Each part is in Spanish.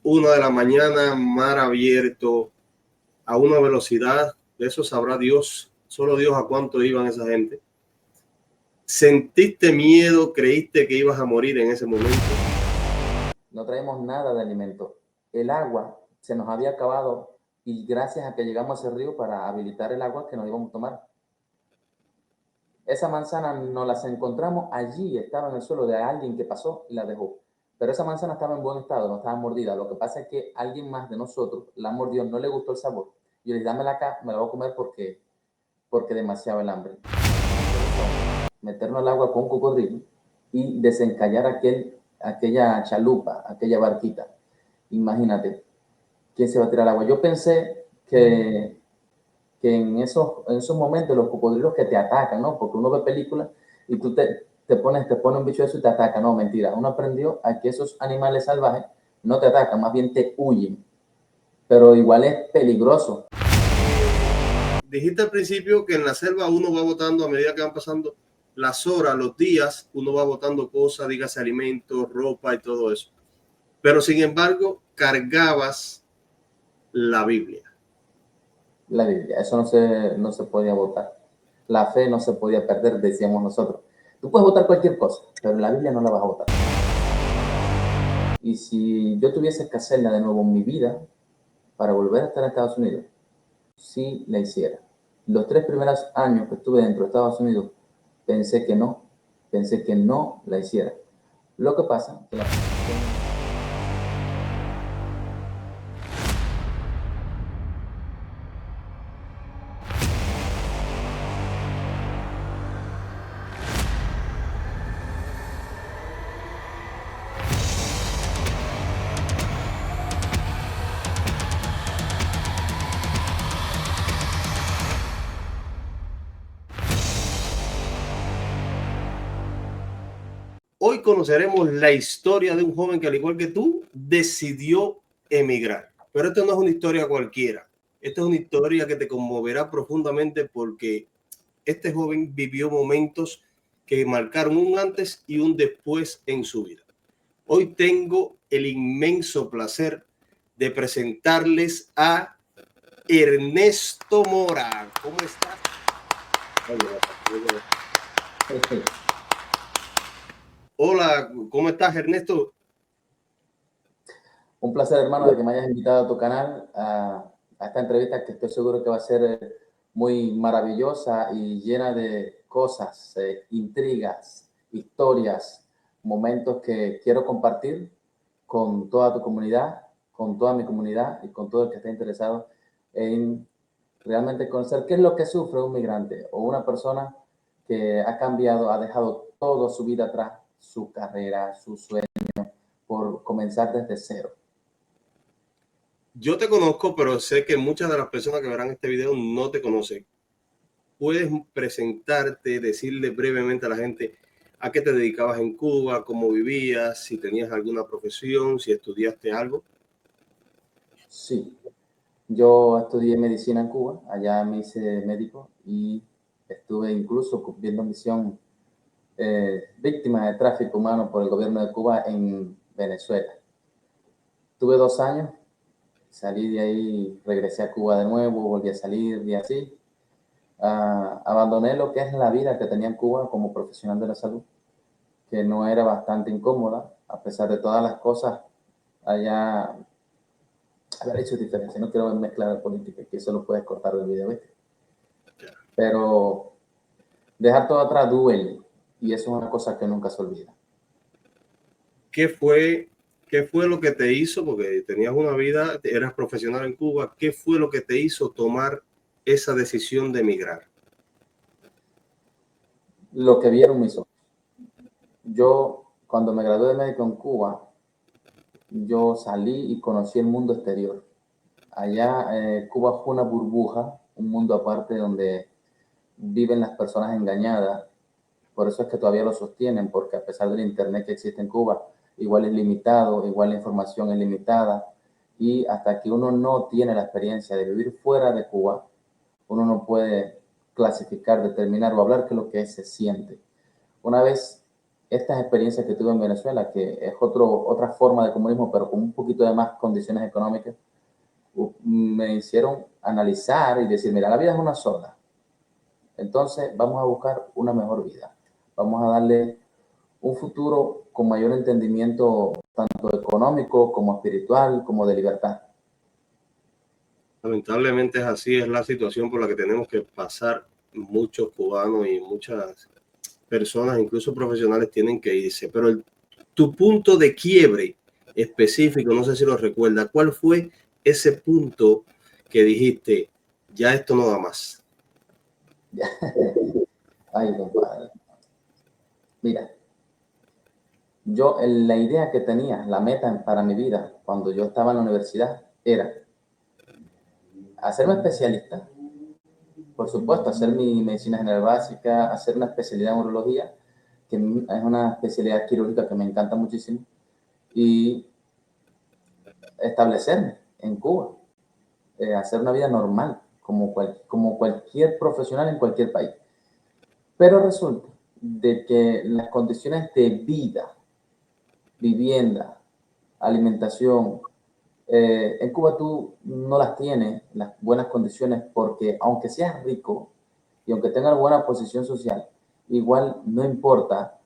1 de la mañana, mar abierto, a una velocidad, de eso sabrá Dios, solo Dios a cuánto iban esa gente. ¿Sentiste miedo? ¿Creíste que ibas a morir en ese momento? No traemos nada de alimento. El agua se nos había acabado y gracias a que llegamos a ese río para habilitar el agua que nos íbamos a tomar. Esa manzana nos las encontramos allí, estaba en el suelo de alguien que pasó y la dejó. Pero esa manzana estaba en buen estado, no estaba mordida. Lo que pasa es que alguien más de nosotros la mordió, no le gustó el sabor. Y yo le dije, dámela acá, me la voy a comer porque demasiado el hambre. Meternos al agua con un cocodrilo y desencallar aquella chalupa, aquella barquita. Imagínate, ¿quién se va a tirar al agua? Yo pensé que en esos momentos los cocodrilos que te atacan, ¿no? Porque uno ve películas y tú te pone un bicho de eso y te ataca. No, mentira. Uno aprendió a que esos animales salvajes no te atacan, más bien te huyen. Pero igual es peligroso. Dijiste al principio que en la selva uno va botando a medida que van pasando las horas, los días, uno va botando cosas, dígase alimentos, ropa y todo eso. Pero sin embargo, cargabas la Biblia. La Biblia, eso no se podía votar. La fe no se podía perder, decíamos nosotros. Tú puedes votar cualquier cosa, pero la Biblia no la vas a votar. Y si yo tuviese que hacerla de nuevo en mi vida para volver a estar en Estados Unidos, sí la hiciera. Los 3 primeros años que estuve dentro de Estados Unidos, pensé que no la hiciera. Lo que pasa es que Hoy conoceremos la historia de un joven que, al igual que tú, decidió emigrar. Pero esto no es una historia cualquiera. Esta es una historia que te conmoverá profundamente porque este joven vivió momentos que marcaron un antes y un después en su vida. Hoy tengo el inmenso placer de presentarles a Ernesto Mora. ¿Cómo estás? Hola, ¿cómo estás, Ernesto? un placer, hermano, de que me hayas invitado a tu canal a esta entrevista que estoy seguro que va a ser muy maravillosa y llena de cosas, intrigas, historias, momentos que quiero compartir con toda tu comunidad, con toda mi comunidad y con todo el que esté interesado en realmente conocer qué es lo que sufre un migrante o una persona que ha cambiado, ha dejado toda su vida atrás, su carrera, su sueño, por comenzar desde cero. Yo te conozco, pero sé que muchas de las personas que verán este video no te conocen. ¿Puedes presentarte, decirle brevemente a la gente a qué te dedicabas en Cuba, cómo vivías, si tenías alguna profesión, si estudiaste algo? Sí, yo estudié medicina en Cuba, allá me hice médico y estuve incluso cumpliendo misión víctima de tráfico humano por el gobierno de Cuba en Venezuela. Tuve 2 años, salí de ahí, regresé a Cuba de nuevo, volví a salir y así. Abandoné lo que es la vida que tenía en Cuba como profesional de la salud, que no era bastante incómoda, a pesar de todas las cosas allá. Haber hecho diferencia, no quiero mezclar política, que eso lo puedes cortar del video, ¿viste? Pero dejar todo atrás duele y eso es una cosa que nunca se olvida. ¿Qué fue, ¿Qué fue lo que te hizo? Porque tenías una vida, eras profesional en Cuba. ¿Qué fue lo que te hizo tomar esa decisión de emigrar? Lo que vieron mis ojos. Yo, cuando me gradué de médico en Cuba, yo salí y conocí el mundo exterior. Allá, Cuba fue una burbuja, un mundo aparte donde viven las personas engañadas. Por eso es que todavía lo sostienen, porque a pesar del Internet que existe en Cuba, igual es limitado, igual la información es limitada. Y hasta que uno no tiene la experiencia de vivir fuera de Cuba, uno no puede clasificar, determinar o hablar qué es lo que se siente. Una vez estas experiencias que tuve en Venezuela, que es otra forma de comunismo, pero con un poquito de más condiciones económicas, me hicieron analizar y decir, mira, la vida es una sola. Entonces vamos a buscar una mejor vida. Vamos a darle un futuro con mayor entendimiento, tanto económico como espiritual, como de libertad. Lamentablemente es así, es la situación por la que tenemos que pasar muchos cubanos y muchas personas, incluso profesionales, tienen que irse. Pero tu punto de quiebre específico, no sé si lo recuerdas, ¿cuál fue ese punto que dijiste, ya esto no da más? Ay, compadre. Mira, yo la idea que tenía, la meta para mi vida cuando yo estaba en la universidad era hacerme especialista, por supuesto, hacer mi medicina general básica, hacer una especialidad en urología, que es una especialidad quirúrgica que me encanta muchísimo, y establecerme en Cuba, hacer una vida normal, como cualquier profesional en cualquier país. Pero resulta de que las condiciones de vida, vivienda, alimentación, en Cuba tú no las tienes, las buenas condiciones, porque aunque seas rico y aunque tengas buena posición social, igual no importa,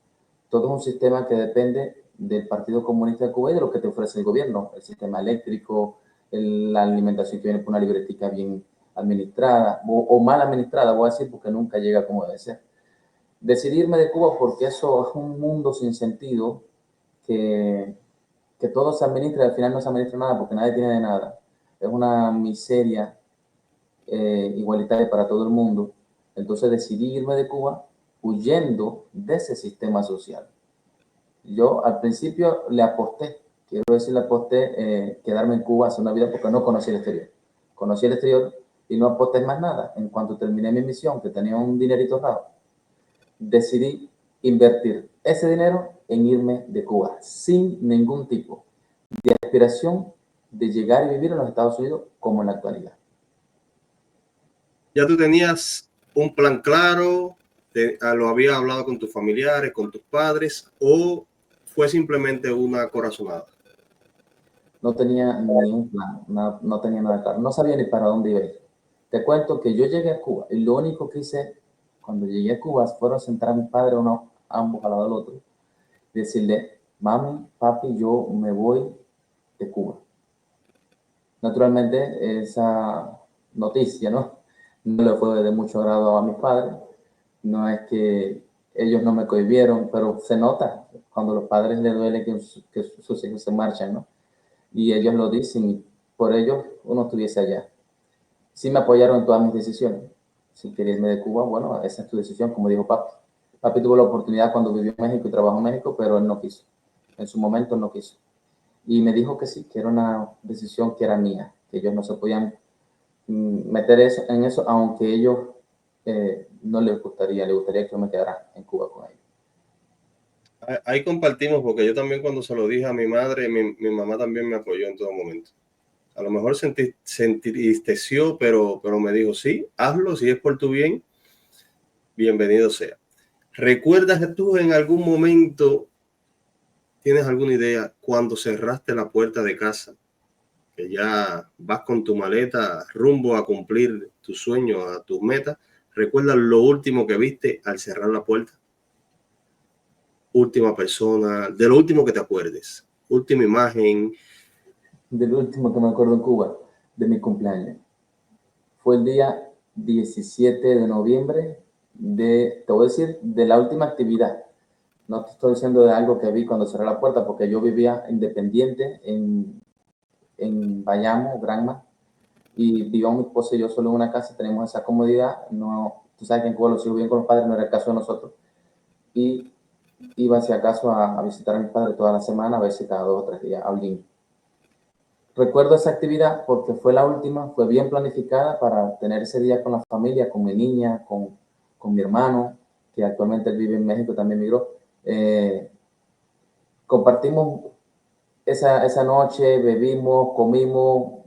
todo es un sistema que depende del Partido Comunista de Cuba y de lo que te ofrece el gobierno, el sistema eléctrico, la alimentación que viene por una libretica bien administrada o mal administrada, voy a decir, porque nunca llega como debe ser. Decidirme de Cuba porque eso es un mundo sin sentido que todo se administra y al final no se administra nada porque nadie tiene de nada. Es una miseria igualitaria para todo el mundo. Entonces decidí irme de Cuba huyendo de ese sistema social. Yo al principio le aposté, quiero decir, le aposté quedarme en Cuba, hacer una vida porque no conocí el exterior. Conocí el exterior y no aposté más nada. En cuanto terminé mi misión, que tenía un dinerito raro, decidí invertir ese dinero en irme de Cuba sin ningún tipo de aspiración de llegar y vivir en los Estados Unidos como en la actualidad. ¿Ya tú tenías un plan claro? ¿Lo habías hablado con tus familiares, con tus padres? ¿O fue simplemente una corazonada? No tenía ni un plan, no tenía nada claro. No sabía ni para dónde iba a ir. Te cuento que yo llegué a Cuba y lo único que hice cuando llegué a Cuba fueron sentar a mi padre, uno, ambos al lado del otro, y decirle, mami, papi, yo me voy de Cuba. Naturalmente, esa noticia, no le fue de mucho agrado a mis padres. No es que ellos no me cohibieron, pero se nota cuando a los padres les duele que sus hijos se marchan, ¿no? Y ellos lo dicen y por ellos uno estuviese allá. Sí me apoyaron en todas mis decisiones. Si quería irme de Cuba, bueno, esa es tu decisión, como dijo papi. Papi tuvo la oportunidad cuando vivió en México y trabajó en México, pero él no quiso. En su momento no quiso. Y me dijo que sí, que era una decisión que era mía, que ellos no se podían meter en eso, aunque ellos no les gustaría que yo me quedara en Cuba con ellos. Ahí compartimos, porque yo también cuando se lo dije a mi madre, mi mamá también me apoyó en todo momento. A lo mejor se entristeció, pero me dijo, sí, hazlo, si es por tu bien, bienvenido sea. ¿Recuerdas que tú en algún momento, tienes alguna idea, cuando cerraste la puerta de casa, que ya vas con tu maleta rumbo a cumplir tus sueños, a tus metas, recuerdas lo último que viste al cerrar la puerta? Última persona, de lo último que te acuerdes, última imagen. Del último que me acuerdo en Cuba, de mi cumpleaños. Fue el día 17 de noviembre te voy a decir, de la última actividad. No te estoy diciendo de algo que vi cuando cerré la puerta, porque yo vivía independiente en Bayamo, Granma, y vivíamos mi esposa y yo solo en una casa, tenemos esa comodidad. No, tú sabes que en Cuba los hijos viven con los padres, no era el caso de nosotros. Y iba si acaso a visitar a mis padres toda la semana, a ver si cada 2 o 3 días, a alguien. Recuerdo esa actividad porque fue la última, fue bien planificada para tener ese día con la familia, con mi niña, con mi hermano, que actualmente él vive en México, también migró. Compartimos esa noche, bebimos, comimos.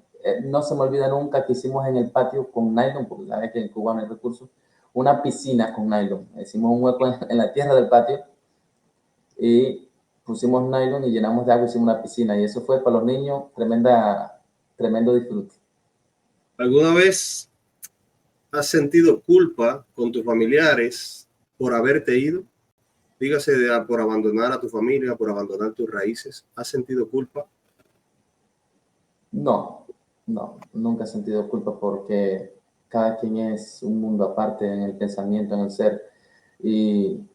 No se me olvida nunca que hicimos en el patio con nylon, porque sabes que en Cuba no hay recursos, una piscina con nylon. Hicimos un hueco en la tierra del patio y pusimos nylon y llenamos de agua y hicimos una piscina. Y eso fue para los niños tremendo disfrute. ¿Alguna vez has sentido culpa con tus familiares por haberte ido? Dígase por abandonar a tu familia, por abandonar tus raíces. ¿Has sentido culpa? No, nunca he sentido culpa porque cada quien es un mundo aparte en el pensamiento, en el ser. Y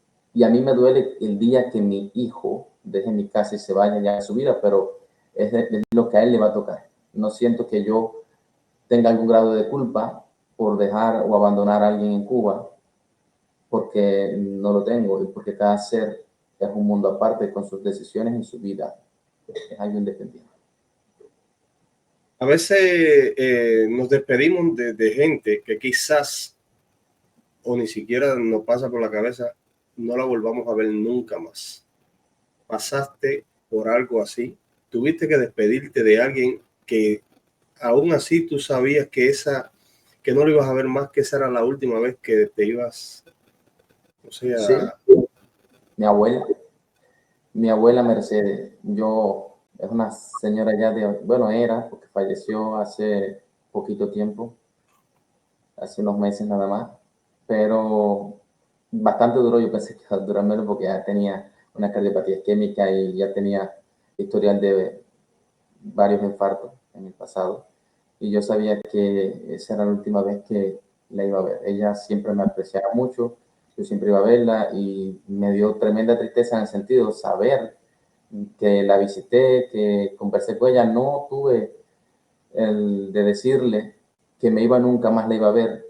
a mí me duele el día que mi hijo deje mi casa y se vaya ya a su vida, pero es lo que a él le va a tocar. No siento que yo tenga algún grado de culpa por dejar o abandonar a alguien en Cuba, porque no lo tengo y porque cada ser es un mundo aparte con sus decisiones y su vida. Es algo independiente. A veces nos despedimos de gente que quizás o ni siquiera nos pasa por la cabeza, no la volvamos a ver nunca más. Pasaste por algo así, tuviste que despedirte de alguien que aún así tú sabías que no lo ibas a ver más, que esa era la última vez que te ibas, o sea, Sí, mi abuela Mercedes, es una señora ya era, porque falleció hace poquito tiempo, hace unos meses nada más, pero bastante duro. Yo pensé que iba a durar menos porque ya tenía una cardiopatía isquémica y ya tenía historial de varios infartos en el pasado. Y yo sabía que esa era la última vez que la iba a ver. Ella siempre me apreciaba mucho, yo siempre iba a verla y me dio tremenda tristeza en el sentido de saber que la visité, que conversé con ella. No tuve el de decirle que me iba nunca más la iba a ver.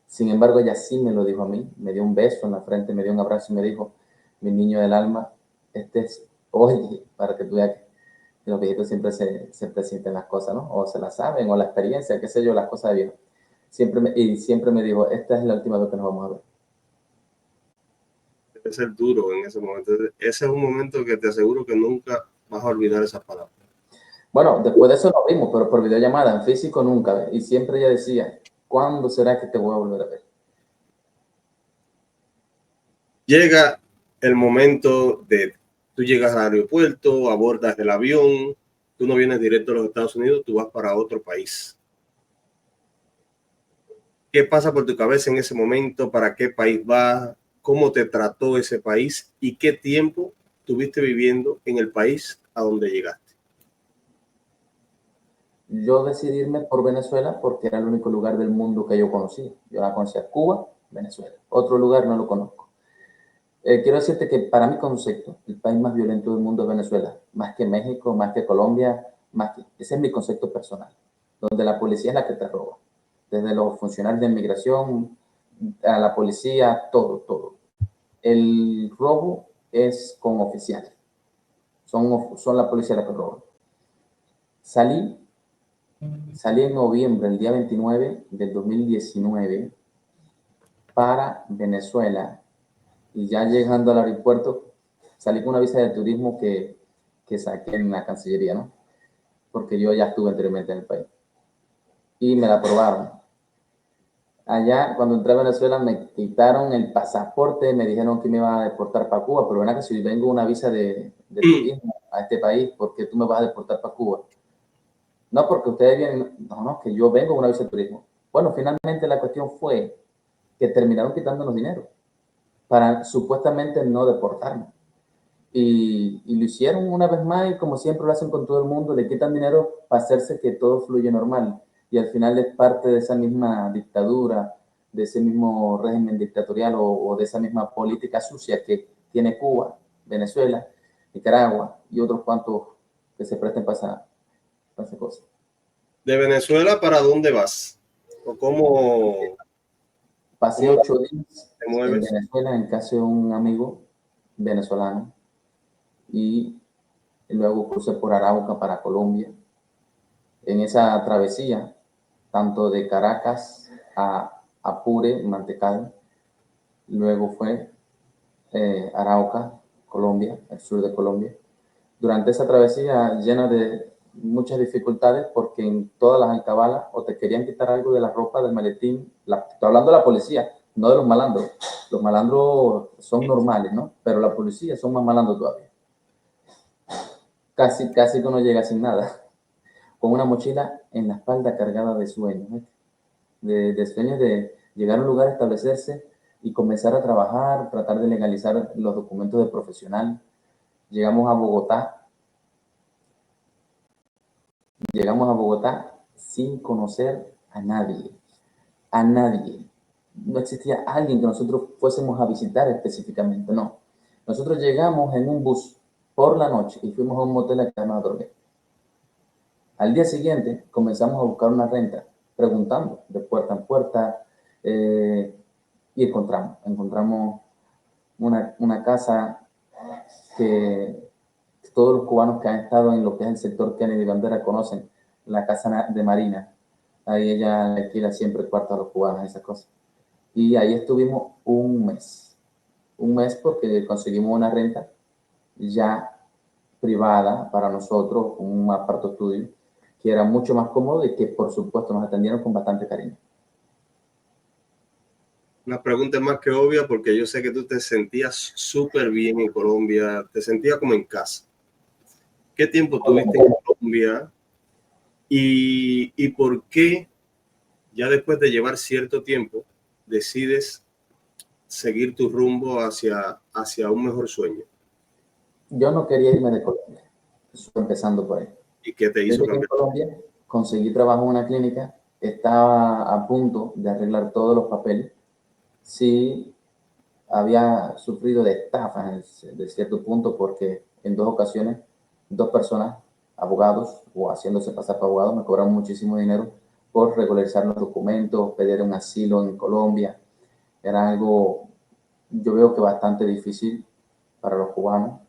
Sin embargo, ella sí me lo dijo a mí, me dio un beso en la frente, me dio un abrazo y me dijo, mi niño del alma, este es hoy, para que tú veas que los viejitos siempre se presienten las cosas, ¿no? O se las saben, o la experiencia, qué sé yo, las cosas de viejo. Siempre me dijo, esta es la última vez que nos vamos a ver. debe ser duro en ese momento. Ese es un momento que te aseguro que nunca vas a olvidar esas palabras. Bueno, después de eso nos vimos, pero por videollamada, en físico nunca. Y siempre ella decía, ¿cuándo será que te voy a volver a ver? Llega el momento de tú llegas al aeropuerto, abordas el avión, tú no vienes directo a los Estados Unidos, tú vas para otro país. ¿Qué pasa por tu cabeza en ese momento? ¿Para qué país vas? ¿Cómo te trató ese país? ¿Y qué tiempo tuviste viviendo en el país a donde llegaste? Yo decidí irme por Venezuela porque era el único lugar del mundo que yo conocía. Yo la conocía Cuba, Venezuela. Otro lugar no lo conozco. Quiero decirte que para mi concepto, el país más violento del mundo es Venezuela. Más que México, más que Colombia, ese es mi concepto personal. Donde la policía es la que te roba. Desde los funcionarios de inmigración a la policía, todo. El robo es con oficiales. Son la policía la que roba. Salí en noviembre, el día 29 del 2019, para Venezuela. Y ya llegando al aeropuerto, salí con una visa de turismo que saqué en la Cancillería, ¿no? Porque yo ya estuve anteriormente en el país. Y me la aprobaron. Allá, cuando entré a Venezuela, me quitaron el pasaporte, me dijeron que me iban a deportar para Cuba, pero ven que si vengo una visa de turismo a este país, ¿por qué tú me vas a deportar para Cuba? No, porque ustedes vienen, no, que yo vengo con una visa de turismo. Bueno, finalmente la cuestión fue que terminaron quitándonos dinero para supuestamente no deportarnos. Y lo hicieron una vez más y como siempre lo hacen con todo el mundo, le quitan dinero para hacerse que todo fluye normal. Y al final es parte de esa misma dictadura, de ese mismo régimen dictatorial o de esa misma política sucia que tiene Cuba, Venezuela, Nicaragua y otros cuantos que se presten para esa cosa. ¿De Venezuela para dónde vas? ¿O Pasé cómo 8 días te en mueves? Venezuela en casa de un amigo venezolano y luego crucé por Arauca para Colombia. En esa travesía, tanto de Caracas a Apure, Mantecal, luego fue Arauca, Colombia, el sur de Colombia. Durante esa travesía llena de muchas dificultades, porque en todas las alcabalas o te querían quitar algo de la ropa, del maletín, estoy hablando de la policía, no de los malandros. Los malandros son normales, ¿no? Pero la policía son más malandros todavía. Casi que uno llega sin nada, con una mochila en la espalda cargada de sueños, ¿eh? De sueños de llegar a un lugar, establecerse y comenzar a trabajar, tratar de legalizar los documentos de profesional. Llegamos a Bogotá sin conocer a nadie, a nadie. No existía alguien que nosotros fuésemos a visitar específicamente, no. Nosotros llegamos en un bus por la noche y fuimos a un motel a quedarnos a dormir. Al día siguiente comenzamos a buscar una renta, preguntando de puerta en puerta, y encontramos una casa que todos los cubanos que han estado en lo que es el sector Kennedy Bandera conocen, la casa de Marina. Ahí ella alquila siempre cuartos a los cubanos, esas cosas. Y ahí estuvimos un mes porque conseguimos una renta ya privada para nosotros, un aparto estudio, que era mucho más cómodo y que por supuesto nos atendieron con bastante cariño. Una pregunta más que obvia, porque yo sé que tú te sentías súper bien en Colombia, te sentías como en casa. ¿Qué tiempo tuviste en Colombia y por qué ya después de llevar cierto tiempo decides seguir tu rumbo hacia un mejor sueño? Yo no quería irme de Colombia, empezando por ahí. ¿Y qué te hizo cambiar? En Colombia conseguí trabajo en una clínica, estaba a punto de arreglar todos los papeles. Sí, había sufrido de estafas de cierto punto porque en 2 ocasiones, 2 personas, abogados o haciéndose pasar por abogados, me cobraron muchísimo dinero por regularizar los documentos, pedir un asilo en Colombia. Era algo, yo veo que bastante difícil para los cubanos.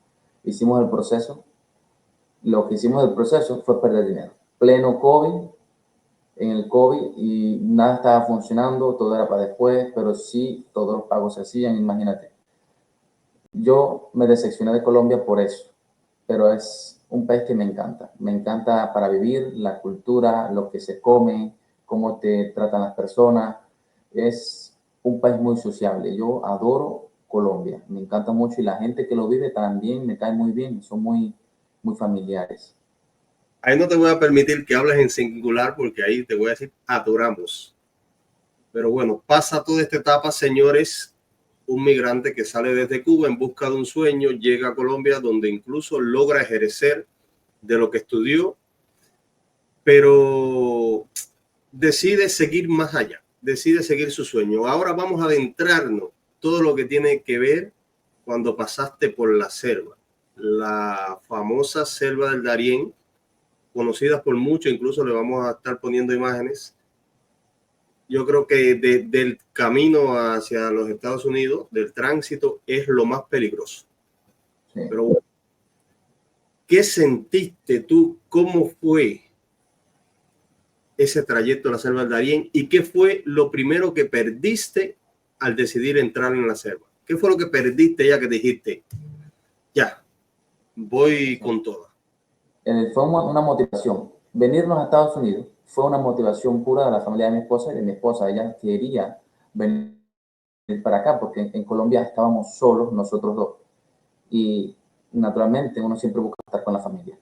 Hicimos el proceso. Lo que hicimos del proceso fue perder dinero. Pleno COVID, en el COVID, y nada estaba funcionando, todo era para después, pero sí, todos los pagos se hacían, imagínate. Yo me decepcioné de Colombia por eso, pero es un país que me encanta para vivir, la cultura, lo que se come, cómo te tratan las personas, es un país muy sociable. Yo adoro Colombia, me encanta mucho y la gente que lo vive también me cae muy bien, son muy familiares. Ahí no te voy a permitir que hables en singular porque ahí te voy a decir adoramos. Pero bueno, pasa toda esta etapa, señores. Un migrante que sale desde Cuba en busca de un sueño, llega a Colombia donde incluso logra ejercer de lo que estudió, pero decide seguir más allá, decide seguir su sueño. Ahora vamos a adentrarnos todo lo que tiene que ver cuando pasaste por la selva, la famosa selva del Darién, conocida por muchos, incluso le vamos a estar poniendo imágenes. Yo creo que del camino hacia los Estados Unidos, del tránsito, es lo más peligroso. Sí. Pero bueno, ¿qué sentiste tú? ¿Cómo fue ese trayecto a la selva del Darién? ¿Y qué fue lo primero que perdiste al decidir entrar en la selva? ¿Qué fue lo que perdiste ya que dijiste, ya, voy con toda? Fue una motivación. Venirnos a Estados Unidos fue una motivación pura de la familia de mi esposa y de mi esposa. Ella quería venir para acá porque en Colombia estábamos solos nosotros dos. Y naturalmente uno siempre busca estar con la familia.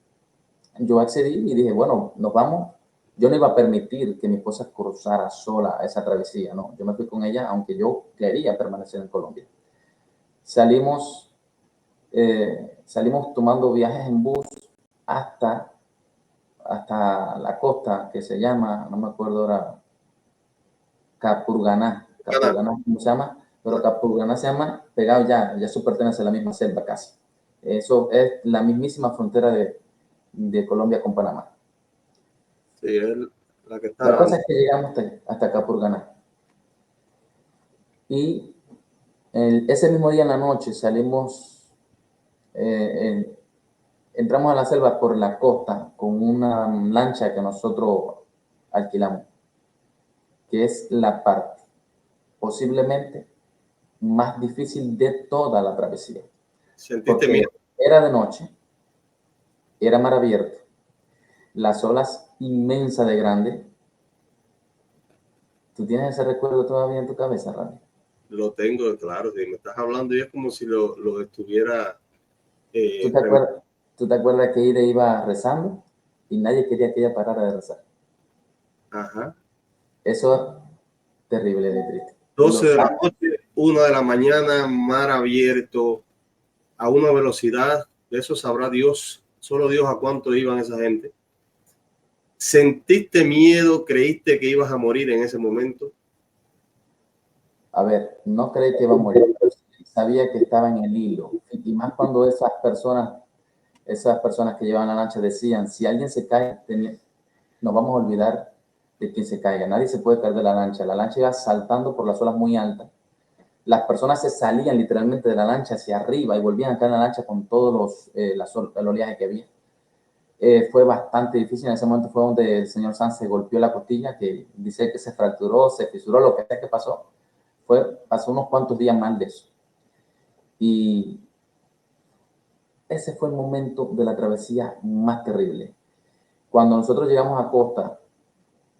Yo accedí y dije, bueno, nos vamos. Yo no iba a permitir que mi esposa cruzara sola esa travesía, no. Yo me fui con ella, aunque yo quería permanecer en Colombia. Salimos tomando viajes en bus hasta la costa que se llama, no me acuerdo ahora, Capurganá, ¿cómo se llama? Pero Capurganá se llama pegado ya eso pertenece a la misma selva casi. Eso es la mismísima frontera de Colombia con Panamá. Sí, es la que está. La cosa es que llegamos hasta Capurganá. Y ese mismo día en la noche salimos, entramos a la selva por la costa con una lancha que nosotros alquilamos, que es la parte posiblemente más difícil de toda la travesía. ¿Sentiste miedo? Era de noche, era mar abierto, las olas inmensas de grande. ¿Tú tienes ese recuerdo todavía en tu cabeza, Randy? Lo tengo, claro, si me estás hablando y es como si lo estuviera... ¿Tú te acuerdas, ¿Tú te acuerdas que Ida iba rezando y nadie quería que ella parara de rezar? Ajá. Eso es terrible de triste. 12 de la noche, 1 de la mañana, mar abierto, a una velocidad, de eso sabrá Dios, solo Dios a cuánto iban esa gente. ¿Sentiste miedo? ¿Creíste que ibas a morir en ese momento? A ver, no creí que iba a morir, pero sabía que estaba en el hilo. Y más cuando esas personas que llevan la lancha decían, si alguien se cae, nos vamos a olvidar de quien se caiga. Nadie se puede caer de la lancha. La lancha iba saltando por las olas muy altas. Las personas se salían literalmente de la lancha hacia arriba y volvían a caer en la lancha con todos el oleaje que había. Fue bastante difícil. En ese momento fue donde el señor Sanz se golpeó la costilla, que dice que se fracturó, se fisuró, lo que sea que pasó. Pasó unos cuantos días mal de eso. Y ese fue el momento de la travesía más terrible. Cuando nosotros llegamos a costa,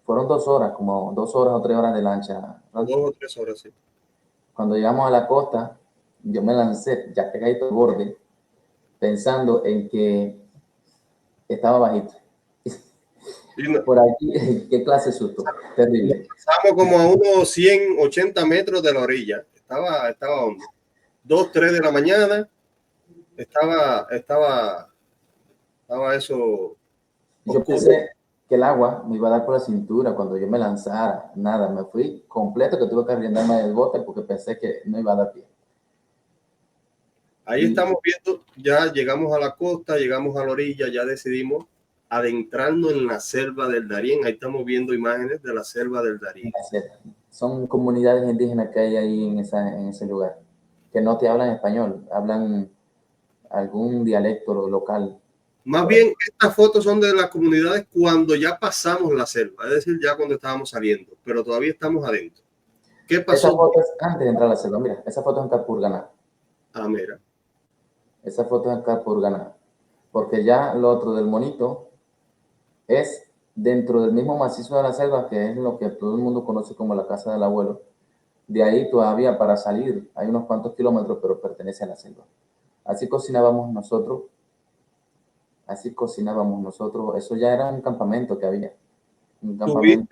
fueron 2 horas, como 2 horas o 3 horas de lancha. 2 o 3 horas, sí. Cuando llegamos a la costa, yo me lancé, ya pegadito al borde, pensando en que estaba bajito. Por aquí, qué clase de susto, terrible. Estamos como a unos 180 metros de la orilla. Estaba hondo. 2, 3 de la mañana. Estaba eso Yo oscuro. pensé que el agua me iba a dar por la cintura cuando yo me lanzara. Nada, me fui completo, que tuve que arrendarme del bote porque pensé que no iba a dar pie. Ahí estamos viendo, ya llegamos a la costa, llegamos a la orilla, ya decidimos adentrarnos en la selva del Darién. Ahí estamos viendo imágenes de la selva del Darién. Son comunidades indígenas que hay ahí en ese lugar, que no te hablan español, hablan algún dialecto local. Más bien, estas fotos son de las comunidades cuando ya pasamos la selva, es decir, ya cuando estábamos saliendo, pero todavía estamos adentro. ¿Qué Esa pasó? foto es antes de entrar a la selva. Mira, esa foto es en Capurganá. Ah, mira. Esa foto es en Capurganá. Porque ya lo otro del monito es dentro del mismo macizo de la selva, que es lo que todo el mundo conoce como la casa del abuelo. De ahí todavía para salir hay unos cuantos kilómetros, pero pertenece a la selva. Así cocinábamos nosotros. Así cocinábamos nosotros. Eso ya era un campamento que había. Un campamento.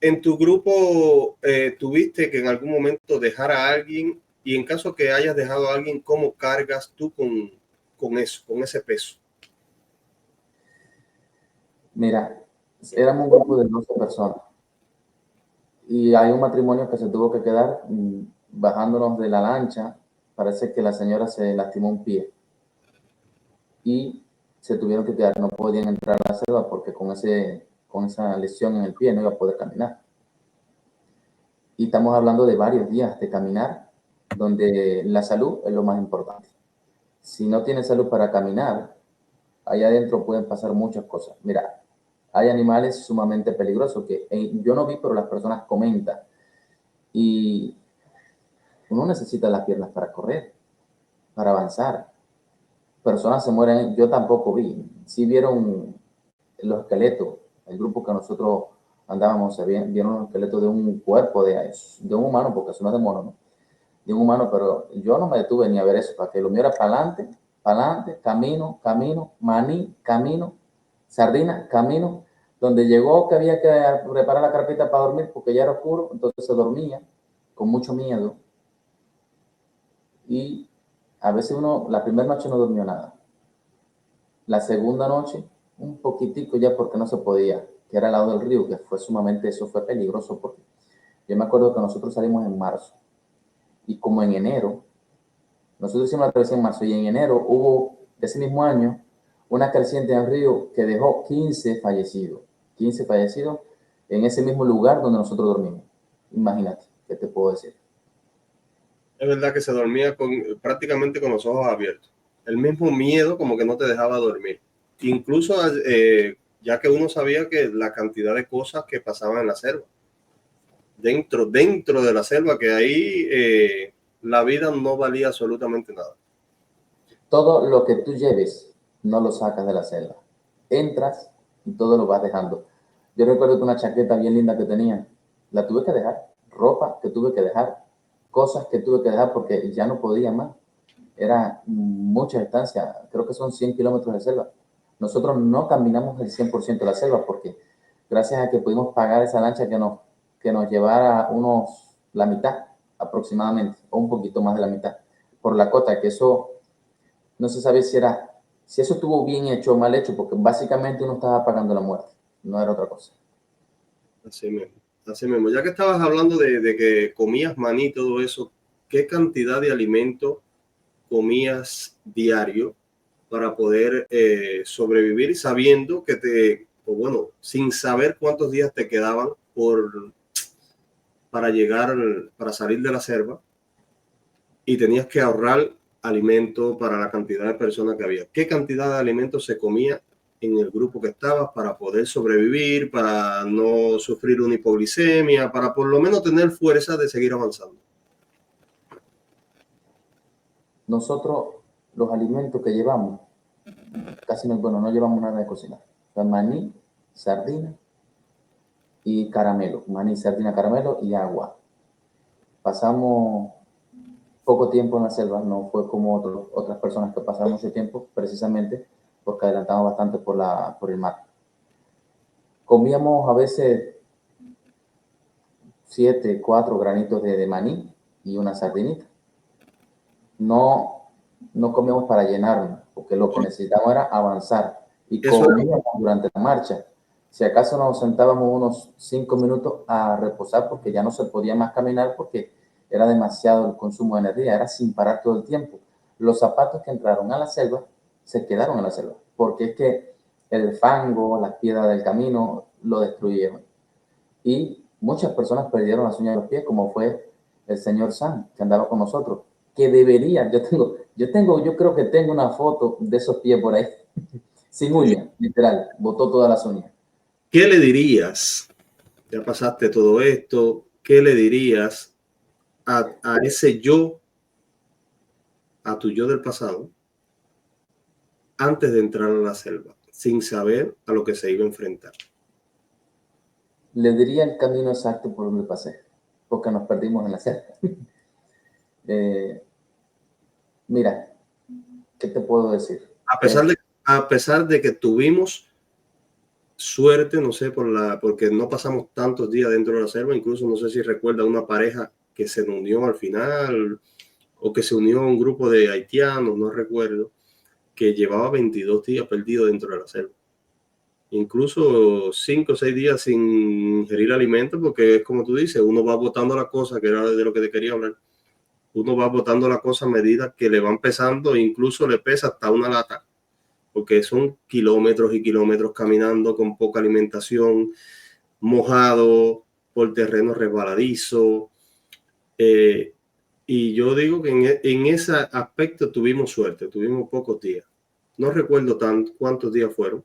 En tu grupo, tuviste que en algún momento dejar a alguien, y en caso que hayas dejado a alguien, ¿cómo cargas tú con eso, con ese peso? Mira, éramos un grupo de 12 personas. Y hay un matrimonio que se tuvo que quedar bajándonos de la lancha. Parece que la señora se lastimó un pie. Y se tuvieron que quedar, no podían entrar a la selva porque con esa lesión en el pie no iba a poder caminar. Y estamos hablando de varios días de caminar, donde la salud es lo más importante. Si no tienes salud para caminar, allá adentro pueden pasar muchas cosas. Mira, hay animales sumamente peligrosos que yo no vi, pero las personas comentan. Y uno necesita las piernas para correr, para avanzar. Personas se mueren, yo tampoco vi. Sí vieron los esqueletos, el grupo que nosotros andábamos, vieron los esqueletos de un cuerpo, de un humano, porque eso no es de mono, ¿no? De un humano, pero yo no me detuve ni a ver eso, para que lo mío era para adelante, camino, maní, camino, sardina, camino, donde llegó que había que preparar la carpita para dormir porque ya era oscuro, entonces se dormía con mucho miedo y a veces la primera noche no durmió nada. La segunda noche, un poquitico ya porque no se podía, que era al lado del río, que fue eso fue peligroso porque yo me acuerdo que nosotros salimos en marzo y como en enero, nosotros hicimos la travesía en marzo y en enero hubo, de ese mismo año, una creciente en el río que dejó 15 fallecidos. 15 fallecidos en ese mismo lugar donde nosotros dormimos. Imagínate, ¿qué te puedo decir? Es verdad que se dormía prácticamente con los ojos abiertos. El mismo miedo como que no te dejaba dormir. Incluso ya que uno sabía que la cantidad de cosas que pasaban en la selva. Dentro de la selva, que ahí la vida no valía absolutamente nada. Todo lo que tú lleves no lo sacas de la selva. Entras y todo lo vas dejando. Yo recuerdo que una chaqueta bien linda que tenía, la tuve que dejar. Ropa que tuve que dejar. cosas que tuve que dejar porque ya no podía más. Era mucha distancia, creo que son 100 kilómetros de selva. Nosotros no caminamos el 100% de la selva porque gracias a que pudimos pagar esa lancha que nos llevara la mitad aproximadamente, o un poquito más de la mitad, por la cota, que eso no se sabe si eso estuvo bien hecho o mal hecho, porque básicamente uno estaba pagando la muerte, no era otra cosa. Así mismo, así mismo. Ya que estabas hablando de que comías maní y todo eso, ¿qué cantidad de alimento comías diario para poder sobrevivir sabiendo que o bueno, sin saber cuántos días te quedaban para salir de la selva y tenías que ahorrar alimento para la cantidad de personas que había? ¿Qué cantidad de alimento se comía en el grupo que estabas para poder sobrevivir, para no sufrir una hipoglicemia, para por lo menos tener fuerza de seguir avanzando? Nosotros, los alimentos que llevamos, casi no llevamos nada de cocinar. O sea, maní, sardina y caramelo. Maní, sardina, caramelo y agua. Pasamos poco tiempo en la selva, no fue como otras personas que pasaron mucho tiempo, precisamente porque adelantamos bastante por el mar. Comíamos a veces 4 granitos de maní y una sardinita. No comíamos para llenarnos, porque lo que necesitábamos era avanzar y comíamos durante la marcha. Si acaso nos sentábamos unos 5 minutos a reposar porque ya no se podía más caminar porque era demasiado el consumo de energía, era sin parar todo el tiempo. Los zapatos que entraron a la selva se quedaron en la selva, porque es que el fango, las piedras del camino lo destruyeron. Y muchas personas perdieron las uñas de los pies, como fue el señor Sam, que andaba con nosotros, que debería, yo creo que tengo una foto de esos pies por ahí, sin uñas, literal, botó todas las uñas. ¿Qué le dirías? Ya pasaste todo esto, ¿qué le dirías a ese yo, a tu yo del pasado, antes de entrar a la selva, sin saber a lo que se iba a enfrentar? Le diría el camino exacto por donde pasé, porque nos perdimos en la selva. Mira, ¿qué te puedo decir? A pesar de que tuvimos suerte, no sé, porque no pasamos tantos días dentro de la selva, incluso no sé si recuerda una pareja que se unió al final o que se unió a un grupo de haitianos, no recuerdo, que llevaba 22 días perdido dentro de la selva. Incluso 5 o 6 días sin ingerir alimentos, porque es como tú dices, uno va botando la cosa, que era de lo que te quería hablar, uno va botando la cosa a medida que le van pesando, e incluso le pesa hasta una lata, porque son kilómetros y kilómetros caminando con poca alimentación, mojado, por terreno resbaladizo. Y yo digo que en ese aspecto tuvimos suerte, tuvimos pocos días. No recuerdo tanto cuántos días fueron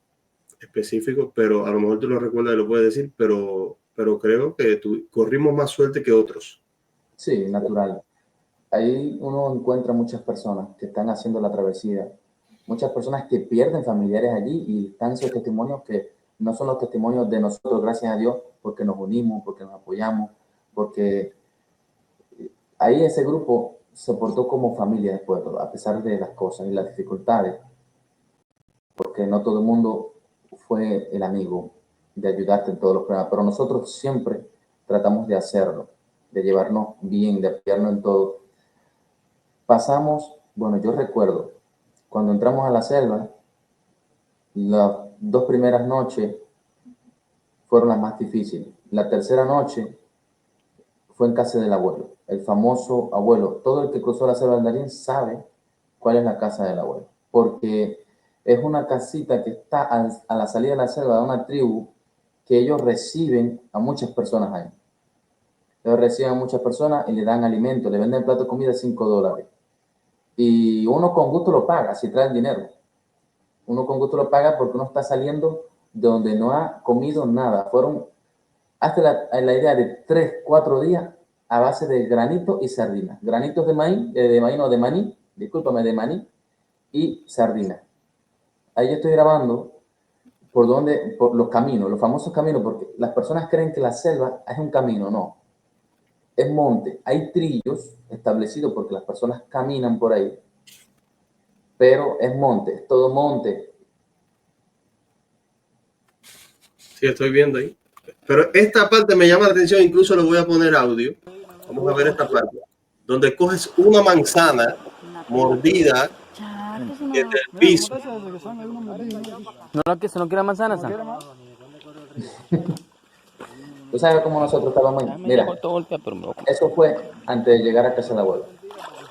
específicos, pero a lo mejor tú lo recuerdas y lo puedes decir, pero creo que corrimos más suerte que otros. Sí, natural. Ahí uno encuentra muchas personas que están haciendo la travesía, muchas personas que pierden familiares allí y están esos testimonios que no son los testimonios de nosotros, gracias a Dios, porque nos unimos, porque nos apoyamos, porque ahí ese grupo se portó como familia después de todo, a pesar de las cosas y las dificultades, porque no todo el mundo fue el amigo de ayudarte en todos los problemas, pero nosotros siempre tratamos de hacerlo, de llevarnos bien, de apoyarnos en todo. Pasamos, bueno, yo recuerdo, cuando entramos a la selva, las 2 primeras noches fueron las más difíciles. La tercera noche fue en casa del abuelo, el famoso abuelo. Todo el que cruzó la selva del Darién sabe cuál es la casa del abuelo, porque es una casita que está a la salida de la selva de una tribu que ellos reciben a muchas personas ahí. Ellos reciben a muchas personas y le dan alimento, le venden el plato de comida $5. Y uno con gusto lo paga si traen dinero. Uno con gusto lo paga porque uno está saliendo de donde no ha comido nada. Fueron hasta la idea de 3, 4 días a base de granito y sardina. Granitos de maíz, de maní, discúlpame, de maní y sardina. Ahí yo estoy grabando por los caminos, los famosos caminos, porque las personas creen que la selva es un camino, no. es monte. Hay trillos establecidos porque las personas caminan por ahí, pero es monte, es todo monte. Sí, estoy viendo ahí. Pero esta parte me llama la atención, incluso le voy a poner audio. Vamos a ver esta parte, donde coges una manzana mordida desde el piso. No, que se no quiere manzana, San. Tú sabes cómo nosotros estábamos ahí. Mira, eso fue antes de llegar a casa de la abuela.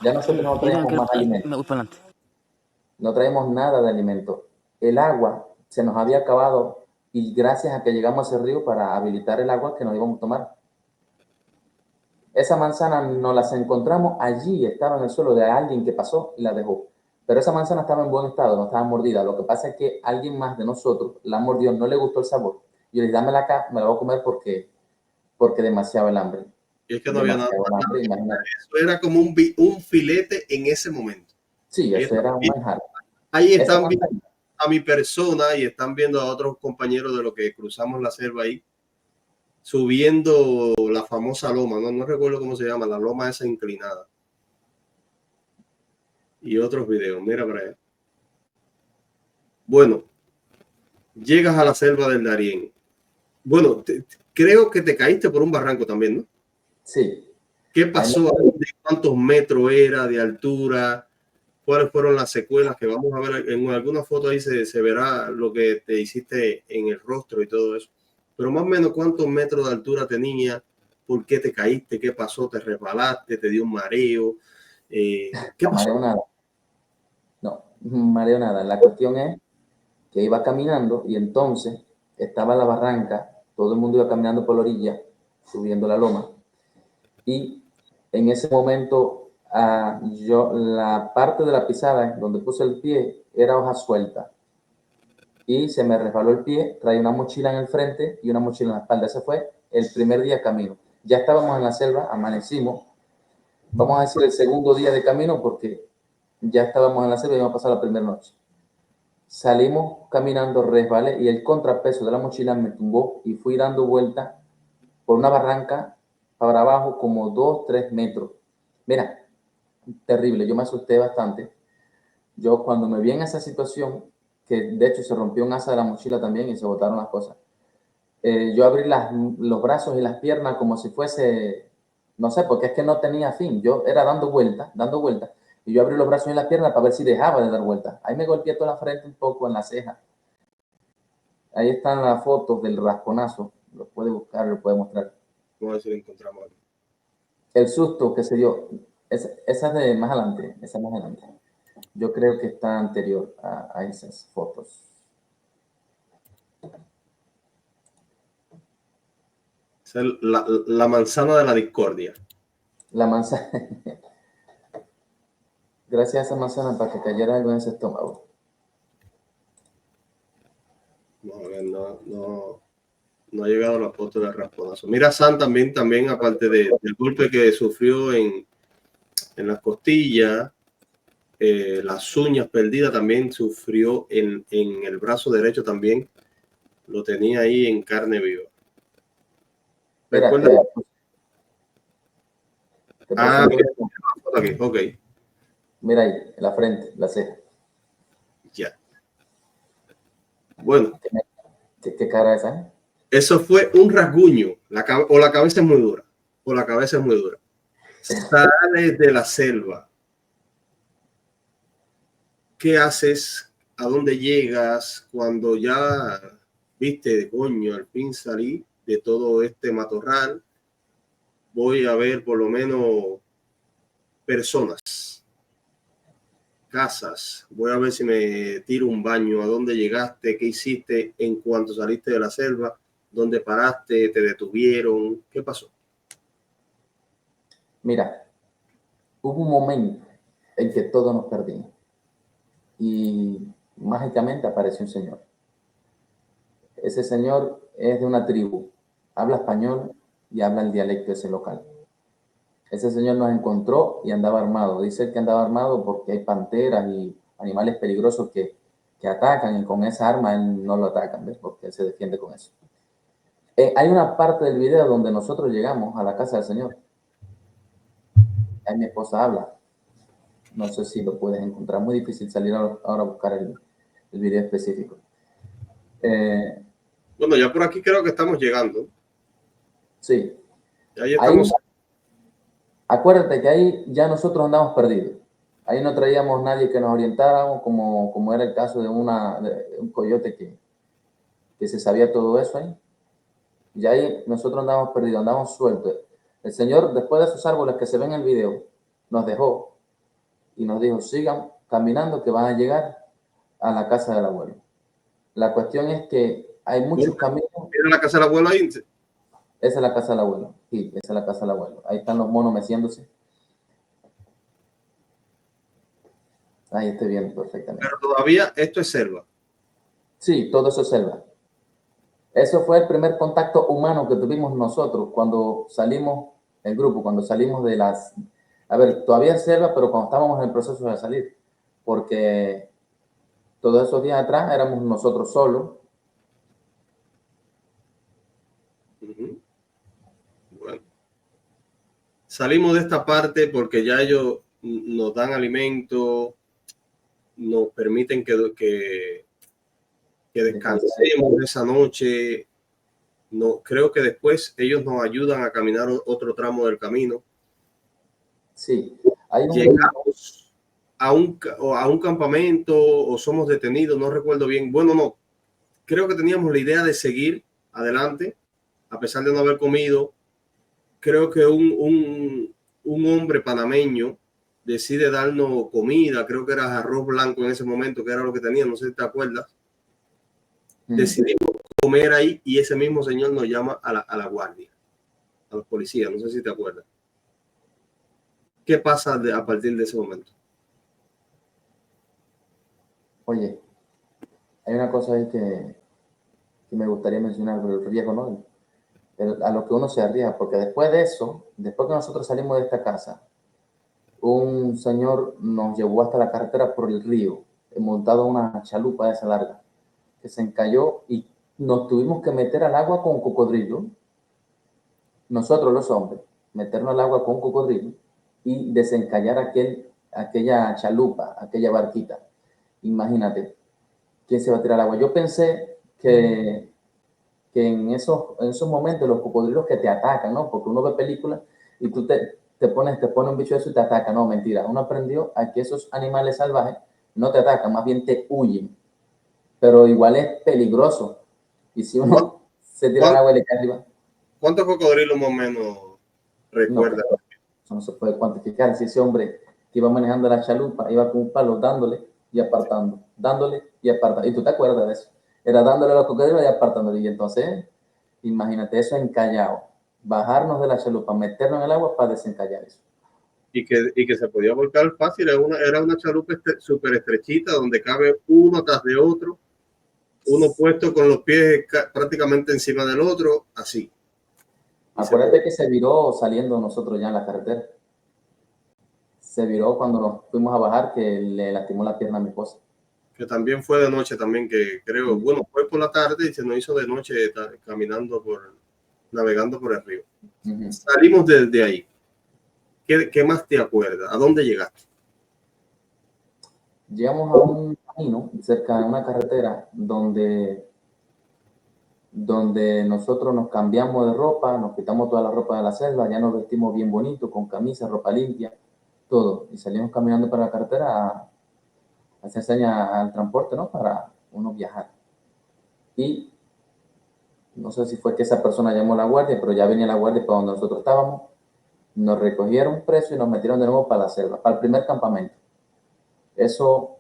Ya nosotros no traíamos más alimentos. No traíamos nada de alimento. El agua se nos había acabado y gracias a que llegamos a ese río para habilitar el agua que nos íbamos a tomar. Esa manzana nos las encontramos allí, estaba en el suelo de alguien que pasó y la dejó. Pero esa manzana estaba en buen estado, no estaba mordida. Lo que pasa es que alguien más de nosotros la mordió, no le gustó el sabor. Yo le dije, dámela acá, me la voy a comer porque demasiado el hambre. Y es que no había nada. Hambre, imagínate. Eso era como un filete en ese momento. Sí, eso era un manjar. Ahí están viendo a mi persona y están viendo a otros compañeros de los que cruzamos la selva ahí, subiendo la famosa loma, no recuerdo cómo se llama, la loma esa inclinada. Y otros videos, mira para allá. Bueno, llegas a la selva del Darién. Bueno, creo que te caíste por un barranco también, ¿no? Sí. ¿Qué pasó? ¿De cuántos metros era de altura? ¿Cuáles fueron las secuelas? Que vamos a ver en alguna foto ahí se verá lo que te hiciste en el rostro y todo eso. Pero más o menos cuántos metros de altura tenía, por qué te caíste, qué pasó, te resbalaste, te dio un mareo. ¿Qué pasó? Mareo nada. No, mareo nada. La cuestión es que iba caminando y entonces estaba la barranca, todo el mundo iba caminando por la orilla, subiendo la loma, y en ese momento yo la parte de la pisada donde puse el pie era hoja suelta y se me resbaló el pie, traía una mochila en el frente y una mochila en la espalda. Ese fue el primer día de camino. Ya estábamos en la selva, amanecimos, vamos a decir el segundo día de camino porque ya estábamos en la selva y íbamos a pasar la primera noche. Salimos caminando, resbalé y el contrapeso de la mochila me tumbó y fui dando vueltas por una barranca para abajo como 2-3 metros. Mira, terrible, yo me asusté bastante. Yo cuando me vi en esa situación, que de hecho se rompió un asa de la mochila también y se botaron las cosas, yo abrí los brazos y las piernas como si fuese, no sé, porque es que no tenía fin. Yo era dando vueltas, y yo abrí los brazos y las piernas para ver si dejaba de dar vueltas. Ahí me golpeé toda la frente un poco en la ceja. Ahí están las fotos del rasponazo. Lo puede buscar, lo puede mostrar. Vamos a ver si lo encontramos. El susto que se dio, esa es de más adelante, esa más adelante. Yo creo que está anterior a esas fotos. Esa es la manzana de la discordia. La manzana. Gracias a esa manzana para que cayera algo en ese estómago. Vamos a ver, no ha llegado la foto del rasponazo. Mira, San también aparte del golpe que sufrió en las costillas, las uñas perdidas, también sufrió en el brazo derecho también. Lo tenía ahí en carne viva. Mira, ¿Recuerda? Mira, aquí, ok. Mira ahí, en la frente, la ceja. Ya. Bueno. ¿Qué cara es esa? Eso fue un rasguño. La cabeza es muy dura. O la cabeza es muy dura. Sales de la selva. ¿Qué haces? ¿A dónde llegas? Cuando ya viste, coño, al fin salí de todo este matorral, voy a ver por lo menos personas, casas, voy a ver si me tiro un baño. ¿A dónde llegaste? ¿Qué hiciste en cuanto saliste de la selva? ¿Dónde paraste? ¿Te detuvieron? ¿Qué pasó? Mira, hubo un momento en que todos nos perdimos y mágicamente apareció un señor. Ese señor es de una tribu, habla español y habla el dialecto ese local. Ese señor nos encontró y andaba armado. Dice que andaba armado porque hay panteras y animales peligrosos que atacan y con esa arma él no lo atacan, ¿ves? Porque él se defiende con eso. Hay una parte del video donde nosotros llegamos a la casa del señor ahí mi esposa habla. No sé si lo puedes encontrar. Muy difícil salir ahora a buscar el video específico. Bueno, ya por aquí creo que estamos llegando. Sí. Ahí estamos. Acuérdate que ahí ya nosotros andamos perdidos. Ahí no traíamos nadie que nos orientara, como era el caso de un coyote que se sabía todo eso ahí. Y ahí nosotros andamos perdidos, andamos sueltos. El Señor, después de esos árboles que se ven en el video, nos dejó y nos dijo, sigan caminando que van a llegar a la casa del abuelo. La cuestión es que hay muchos caminos. ¿Mira la casa del abuelo ahí? Esa es la casa del abuelo. Sí, esa es la casa del abuelo. Ahí están los monos meciéndose. Ahí estoy viendo perfectamente. Pero todavía esto es selva. Sí, todo eso es selva. Eso fue el primer contacto humano que tuvimos nosotros cuando salimos, el grupo, cuando salimos de las... A ver, todavía es selva, pero cuando estábamos en el proceso de salir. Porque todos esos días atrás éramos nosotros solos. Bueno. Salimos de esta parte porque ya ellos nos dan alimento, nos permiten que descansemos esa noche. No, creo que después ellos nos ayudan a caminar otro tramo del camino. Sí. Llegamos a un campamento o somos detenidos, no recuerdo bien. Bueno, no, creo que teníamos la idea de seguir adelante, a pesar de no haber comido. Creo que un hombre panameño decide darnos comida, creo que era arroz blanco en ese momento, que era lo que tenía, no sé si te acuerdas. Decidimos comer ahí y ese mismo señor nos llama a la guardia, a los policías, no sé si te acuerdas. ¿Qué pasa a partir de ese momento? Oye, hay una cosa ahí que me gustaría mencionar, pero el riesgo, ¿no? A lo que uno se arriesga, porque después de eso, después que nosotros salimos de esta casa, un señor nos llevó hasta la carretera por el río, montado en una chalupa de esa larga, que se encalló y nos tuvimos que meter al agua con un cocodrilo. Nosotros los hombres, meternos al agua con un cocodrilo y desencallar aquella chalupa, aquella barquita. Imagínate, ¿quién se va a tirar al agua? Yo pensé que en esos momentos los cocodrilos que te atacan, ¿no? Porque uno ve películas y tú te pone un bicho de eso y te ataca. No, mentira. Uno aprendió a que esos animales salvajes no te atacan, más bien te huyen. Pero igual es peligroso. Y si uno se tira al agua y le cae arriba. ¿Cuántos cocodrilos más o menos recuerdas? No, eso no se puede cuantificar. Si ese hombre que iba manejando la chalupa iba con un palo dándole y apartando, dándole y apartando. Y tú te acuerdas de eso. Era dándole a los cocodrilos y apartándole. Y entonces, imagínate eso encallado. Bajarnos de la chalupa, meternos en el agua para desencallar eso. Y que se podía volcar fácil. Era una chalupa súper estrechita donde cabe uno tras de otro. Uno puesto con los pies prácticamente encima del otro, así. Acuérdate que se viró saliendo nosotros ya en la carretera. Se viró cuando nos fuimos a bajar que le lastimó la pierna a mi esposa. Que también fue de noche también, que creo, bueno, fue por la tarde y se nos hizo de noche navegando por el río. Salimos desde ahí. ¿Qué más te acuerdas? ¿A dónde llegaste? Llegamos a un camino cerca de una carretera donde nosotros nos cambiamos de ropa, nos quitamos toda la ropa de la selva, ya nos vestimos bien bonito, con camisa, ropa limpia, todo. Y salimos caminando para la carretera a hacer señas al transporte, ¿no? Para uno viajar. Y no sé si fue que esa persona llamó a la guardia, pero ya venía la guardia para donde nosotros estábamos. Nos recogieron presos y nos metieron de nuevo para la selva, para el primer campamento. Eso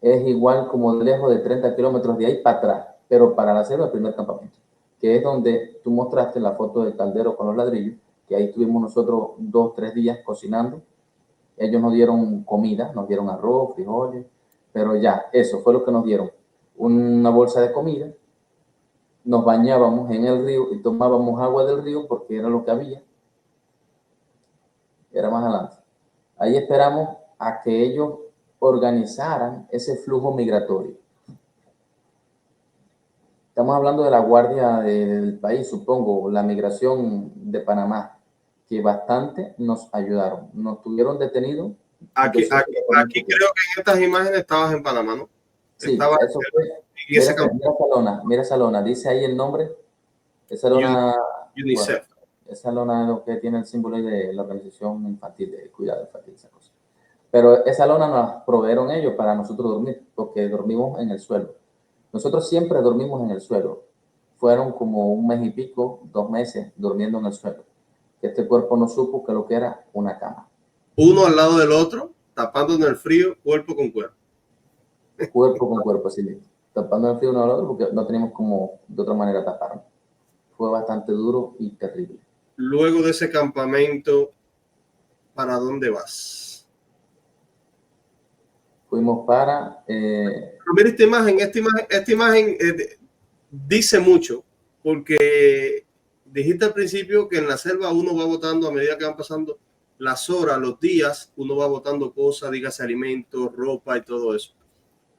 es igual como de lejos de 30 kilómetros de ahí para atrás, pero para la selva el primer campamento, que es donde tú mostraste la foto del caldero con los ladrillos, que ahí estuvimos nosotros 2 o 3 días cocinando. Ellos nos dieron comida, nos dieron arroz, frijoles, pero ya, eso fue lo que nos dieron. Una bolsa de comida, nos bañábamos en el río y tomábamos agua del río porque era lo que había. Era más adelante. Ahí esperamos a que ellos organizaran ese flujo migratorio. Estamos hablando de la guardia del país, supongo, la migración de Panamá. que bastante nos ayudaron. Nos tuvieron detenidos. Aquí creo que en estas imágenes estabas en Panamá, ¿no? Sí, Estaba eso fue. Mira esa lona, dice ahí el nombre. Esa lona, UNICEF. bueno, esa lona es lo que tiene el símbolo de la organización infantil, de cuidado infantil, esa cosa. Pero esa lona nos la proveyeron ellos para nosotros dormir, porque dormimos en el suelo. Nosotros siempre dormimos en el suelo. Fueron como 1 mes y pico, 2 meses durmiendo en el suelo. Este cuerpo no supo que lo que era una cama. Uno al lado del otro, tapándonos el frío, cuerpo con cuerpo. Cuerpo con cuerpo, así mismo. Tapando el frío uno al otro porque no teníamos como de otra manera taparnos. Fue bastante duro y terrible. Luego de ese campamento, ¿para dónde vas? Fuimos para... Mira esta imagen dice mucho, porque dijiste al principio que en la selva uno va botando a medida que van pasando las horas, los días, uno va botando cosas, dígase alimentos, ropa y todo eso.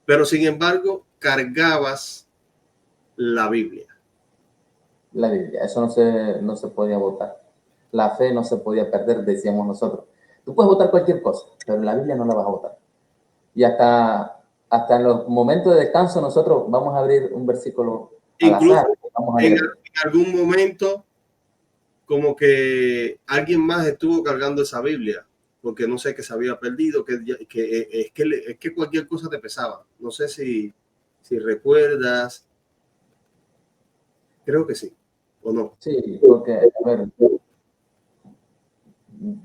Pero sin embargo, cargabas la Biblia. La Biblia, eso no se podía votar. La fe no se podía perder, decíamos nosotros. Tú puedes votar cualquier cosa, pero la Biblia no la vas a votar. Y hasta en los momentos de descanso nosotros vamos a abrir un versículo al Incluso azar. Vamos a leer. En algún momento como que alguien más estuvo cargando esa Biblia, porque no sé, que se había perdido, es que cualquier cosa te pesaba. No sé si recuerdas. Creo que sí, ¿o no? Sí, porque, a ver,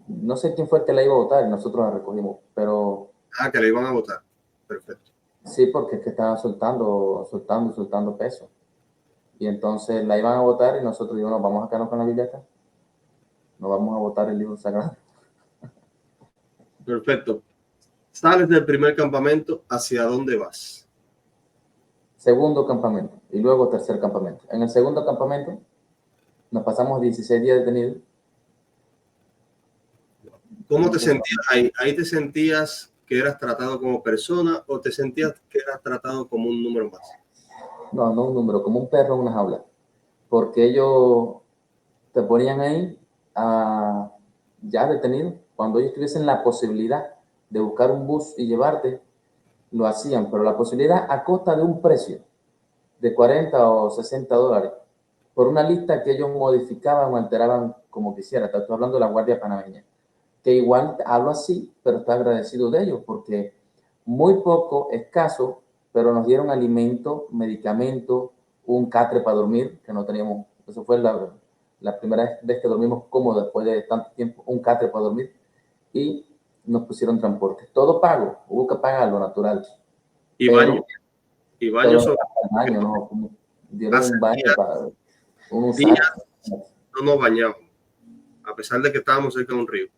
no sé quién fue el que la iba a votar y nosotros la recogimos, pero... Que la iban a votar. Perfecto. Sí, porque es que estaban soltando peso. Y entonces la iban a votar y nosotros dijimos, no, vamos a quedarnos con la Biblia acá. No vamos a votar el libro sagrado. Perfecto. Sales del primer campamento, ¿hacia dónde vas? Segundo campamento y luego tercer campamento. En el segundo campamento nos pasamos 16 días detenidos. ¿Cómo te sentías ahí? ¿Ahí te sentías que eras tratado como persona o te sentías que eras tratado como un número más? No un número, como un perro en una jaula. Porque ellos te ponían ahí ya detenido. Cuando ellos tuviesen la posibilidad de buscar un bus y llevarte, lo hacían, pero la posibilidad a costa de un precio de 40 o 60 dólares por una lista que ellos modificaban o alteraban como quisieran. Estoy hablando de la Guardia Panameña, que igual hablo así, pero está agradecido de ellos porque muy poco, escaso, pero nos dieron alimento, medicamento, un catre para dormir, que no teníamos. Eso fue la primera vez que dormimos cómodo después de tanto tiempo, un catre para dormir, y nos pusieron transporte. Todo pago, hubo que pagarlo natural. Y pero, baño. Y baño pero baño, no, dieron un baño para un días no nos bañábamos, a pesar de que estábamos cerca de un río.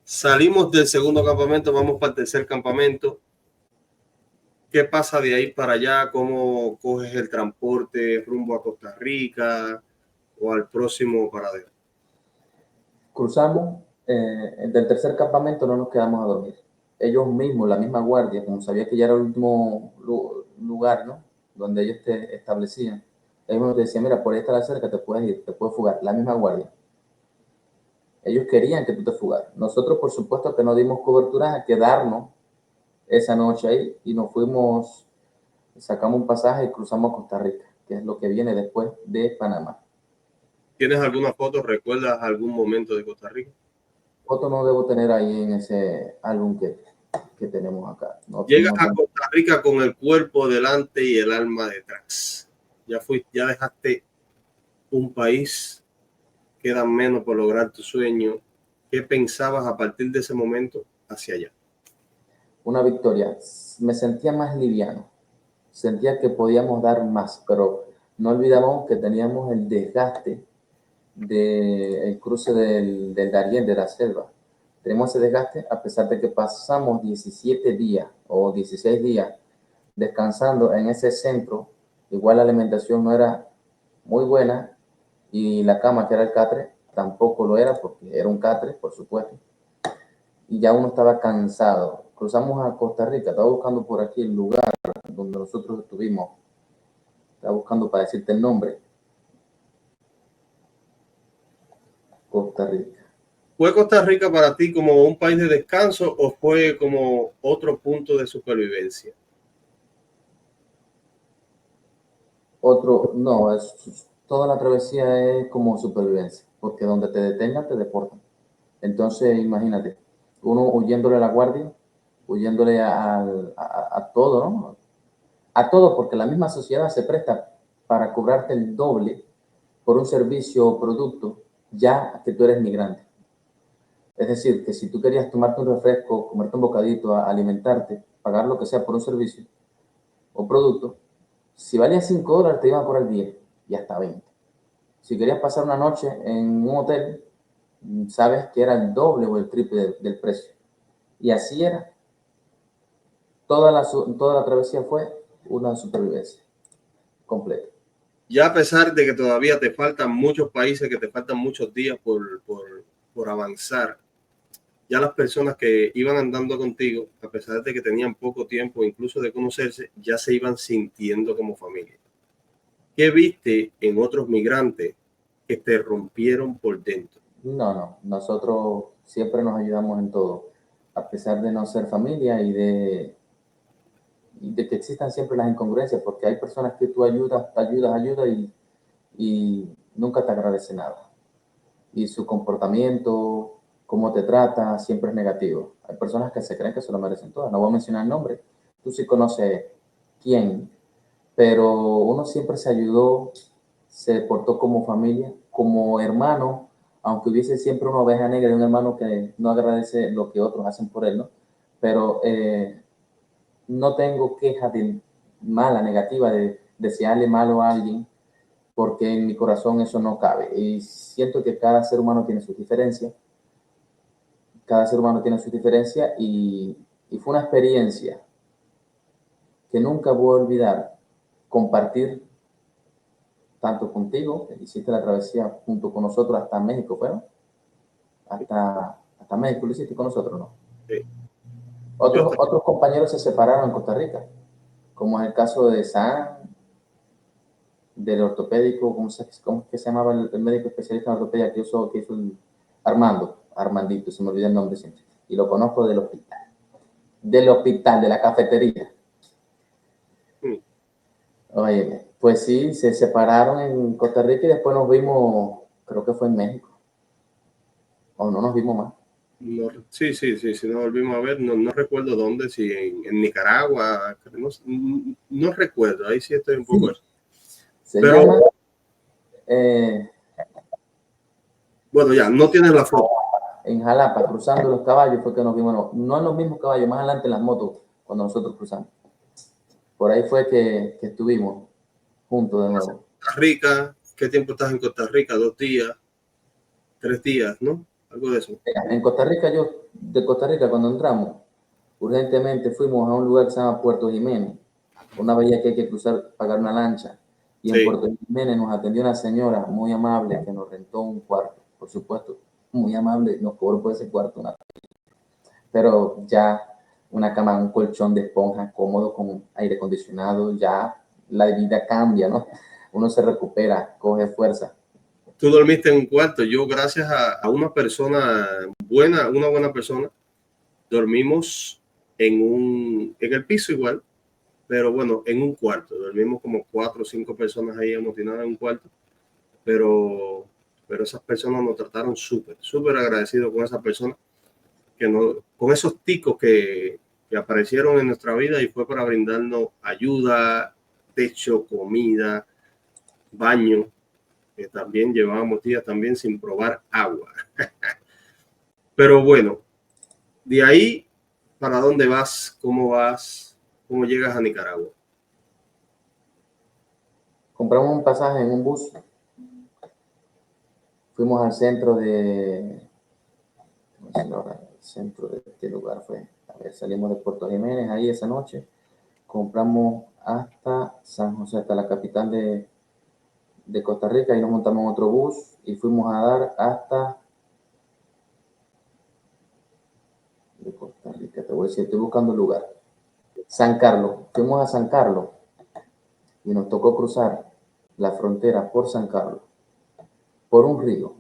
Salimos del segundo campamento, vamos para el tercer campamento. ¿Qué pasa de ahí para allá? ¿Cómo coges el transporte rumbo a Costa Rica o al próximo paradero? Cruzamos, del tercer campamento no nos quedamos a dormir. Ellos mismos, la misma guardia, como sabía que ya era el último lugar, ¿no?, donde ellos te establecían, ellos nos decían, mira, por ahí está la cerca, te puedes ir, te puedes fugar. La misma guardia. Ellos querían que tú te fugaras. Nosotros, por supuesto, que no dimos cobertura a quedarnos esa noche ahí y nos fuimos, sacamos un pasaje y cruzamos a Costa Rica, que es lo que viene después de Panamá. ¿Tienes alguna foto? ¿Recuerdas algún momento de Costa Rica? Foto no debo tener ahí en ese álbum que tenemos acá. No, llegas a Costa Rica con el cuerpo delante y el alma detrás. Ya dejaste un país, queda menos por lograr tu sueño. ¿Qué pensabas a partir de ese momento hacia allá? Una victoria. Me sentía más liviano. Sentía que podíamos dar más, pero no olvidamos que teníamos el desgaste del cruce del Darién, de la selva. Tenemos ese desgaste a pesar de que pasamos 17 días o 16 días descansando en ese centro. Igual la alimentación no era muy buena y la cama, que era el catre, tampoco lo era porque era un catre, por supuesto. Y ya uno estaba cansado. Cruzamos a Costa Rica, estaba buscando por aquí el lugar donde nosotros estuvimos. Estaba buscando para decirte el nombre. Costa Rica. ¿Fue Costa Rica para ti como un país de descanso o fue como otro punto de supervivencia? No, toda la travesía es como supervivencia, porque donde te detengan te deportan. Entonces, imagínate, uno huyéndole a la guardia, huyéndole a todo, ¿no? A todo, porque la misma sociedad se presta para cobrarte el doble por un servicio o producto ya que tú eres migrante. Es decir, que si tú querías tomarte un refresco, comerte un bocadito, alimentarte, pagar lo que sea por un servicio o producto, si valía $5 te iban a cobrar 10 y hasta 20. Si querías pasar una noche en un hotel, sabes que era el doble o el triple del precio. Y así era. Toda la travesía fue una supervivencia completa. Ya a pesar de que todavía te faltan muchos países, que te faltan muchos días por avanzar, ya las personas que iban andando contigo, a pesar de que tenían poco tiempo incluso de conocerse, ya se iban sintiendo como familia. ¿Qué viste en otros migrantes que te rompieron por dentro? No, nosotros siempre nos ayudamos en todo, a pesar de no ser familia y de que existan siempre las incongruencias, porque hay personas que tú ayudas y nunca te agradece nada. Y su comportamiento, cómo te trata, siempre es negativo. Hay personas que se creen que se lo merecen todas. No voy a mencionar el nombre. Tú sí conoces quién, pero uno siempre se ayudó, se portó como familia, como hermano, aunque hubiese siempre una oveja negra y un hermano que no agradece lo que otros hacen por él, ¿no? Pero no tengo queja de mala, negativa, de desearle malo a alguien, porque en mi corazón eso no cabe. Y siento que cada ser humano tiene sus diferencias, y fue una experiencia que nunca voy a olvidar, compartir tanto contigo, que hiciste la travesía junto con nosotros hasta México, ¿bueno? Hasta México lo hiciste con nosotros, ¿no? Sí. Otros compañeros se separaron en Costa Rica, como es el caso de San, del ortopédico, ¿cómo es que se llamaba el médico especialista en ortopedia que hizo el Armandito, se me olvida el nombre siempre, y lo conozco del hospital, de la cafetería. Oye, pues sí, se separaron en Costa Rica y después nos vimos, creo que fue en México, o no nos vimos más. No, sí, nos volvimos a ver, no recuerdo dónde, si en Nicaragua, no recuerdo, ahí sí estoy un poco. Se pero llama, bueno, ya, no tienes la foto. En Jalapa, cruzando los caballos, fue que nos vimos, no en los mismos caballos, más adelante en las motos, cuando nosotros cruzamos. Por ahí fue que estuvimos juntos de nuevo. Costa Rica, ¿qué tiempo estás en Costa Rica? 2 días, 3 días, ¿no? Algo de eso. En Costa Rica, de Costa Rica, cuando entramos, urgentemente fuimos a un lugar que se llama Puerto Jiménez, una bahía que hay que cruzar, pagar una lancha. Y en Puerto Jiménez nos atendió una señora muy amable que nos rentó un cuarto, por supuesto, muy amable, nos cobró por ese cuarto pero ya una cama, un colchón de esponja cómodo con aire acondicionado, ya la vida cambia, ¿no? Uno se recupera, coge fuerza. Tú dormiste en un cuarto. Yo, gracias a una persona buena, una buena persona, dormimos en el piso igual, pero bueno, en un cuarto. Dormimos como 4 o 5 personas ahí amotinadas en un cuarto, pero esas personas nos trataron súper agradecidos con esa persona, con esos ticos que aparecieron en nuestra vida y fue para brindarnos ayuda, techo, comida, baño, que también llevábamos días también sin probar agua. Pero bueno, de ahí, ¿para dónde vas? ¿Cómo vas? ¿Cómo llegas a Nicaragua? Compramos un pasaje en un bus. Fuimos al centro de... qué lugar fue. A ver, salimos de Puerto Jiménez ahí esa noche. Compramos hasta San José, hasta la capital de Costa Rica, y nos montamos en otro bus y fuimos a dar hasta... de Costa Rica, te voy a decir, estoy buscando el lugar. San Carlos. Fuimos a San Carlos y nos tocó cruzar la frontera por San Carlos, por un río.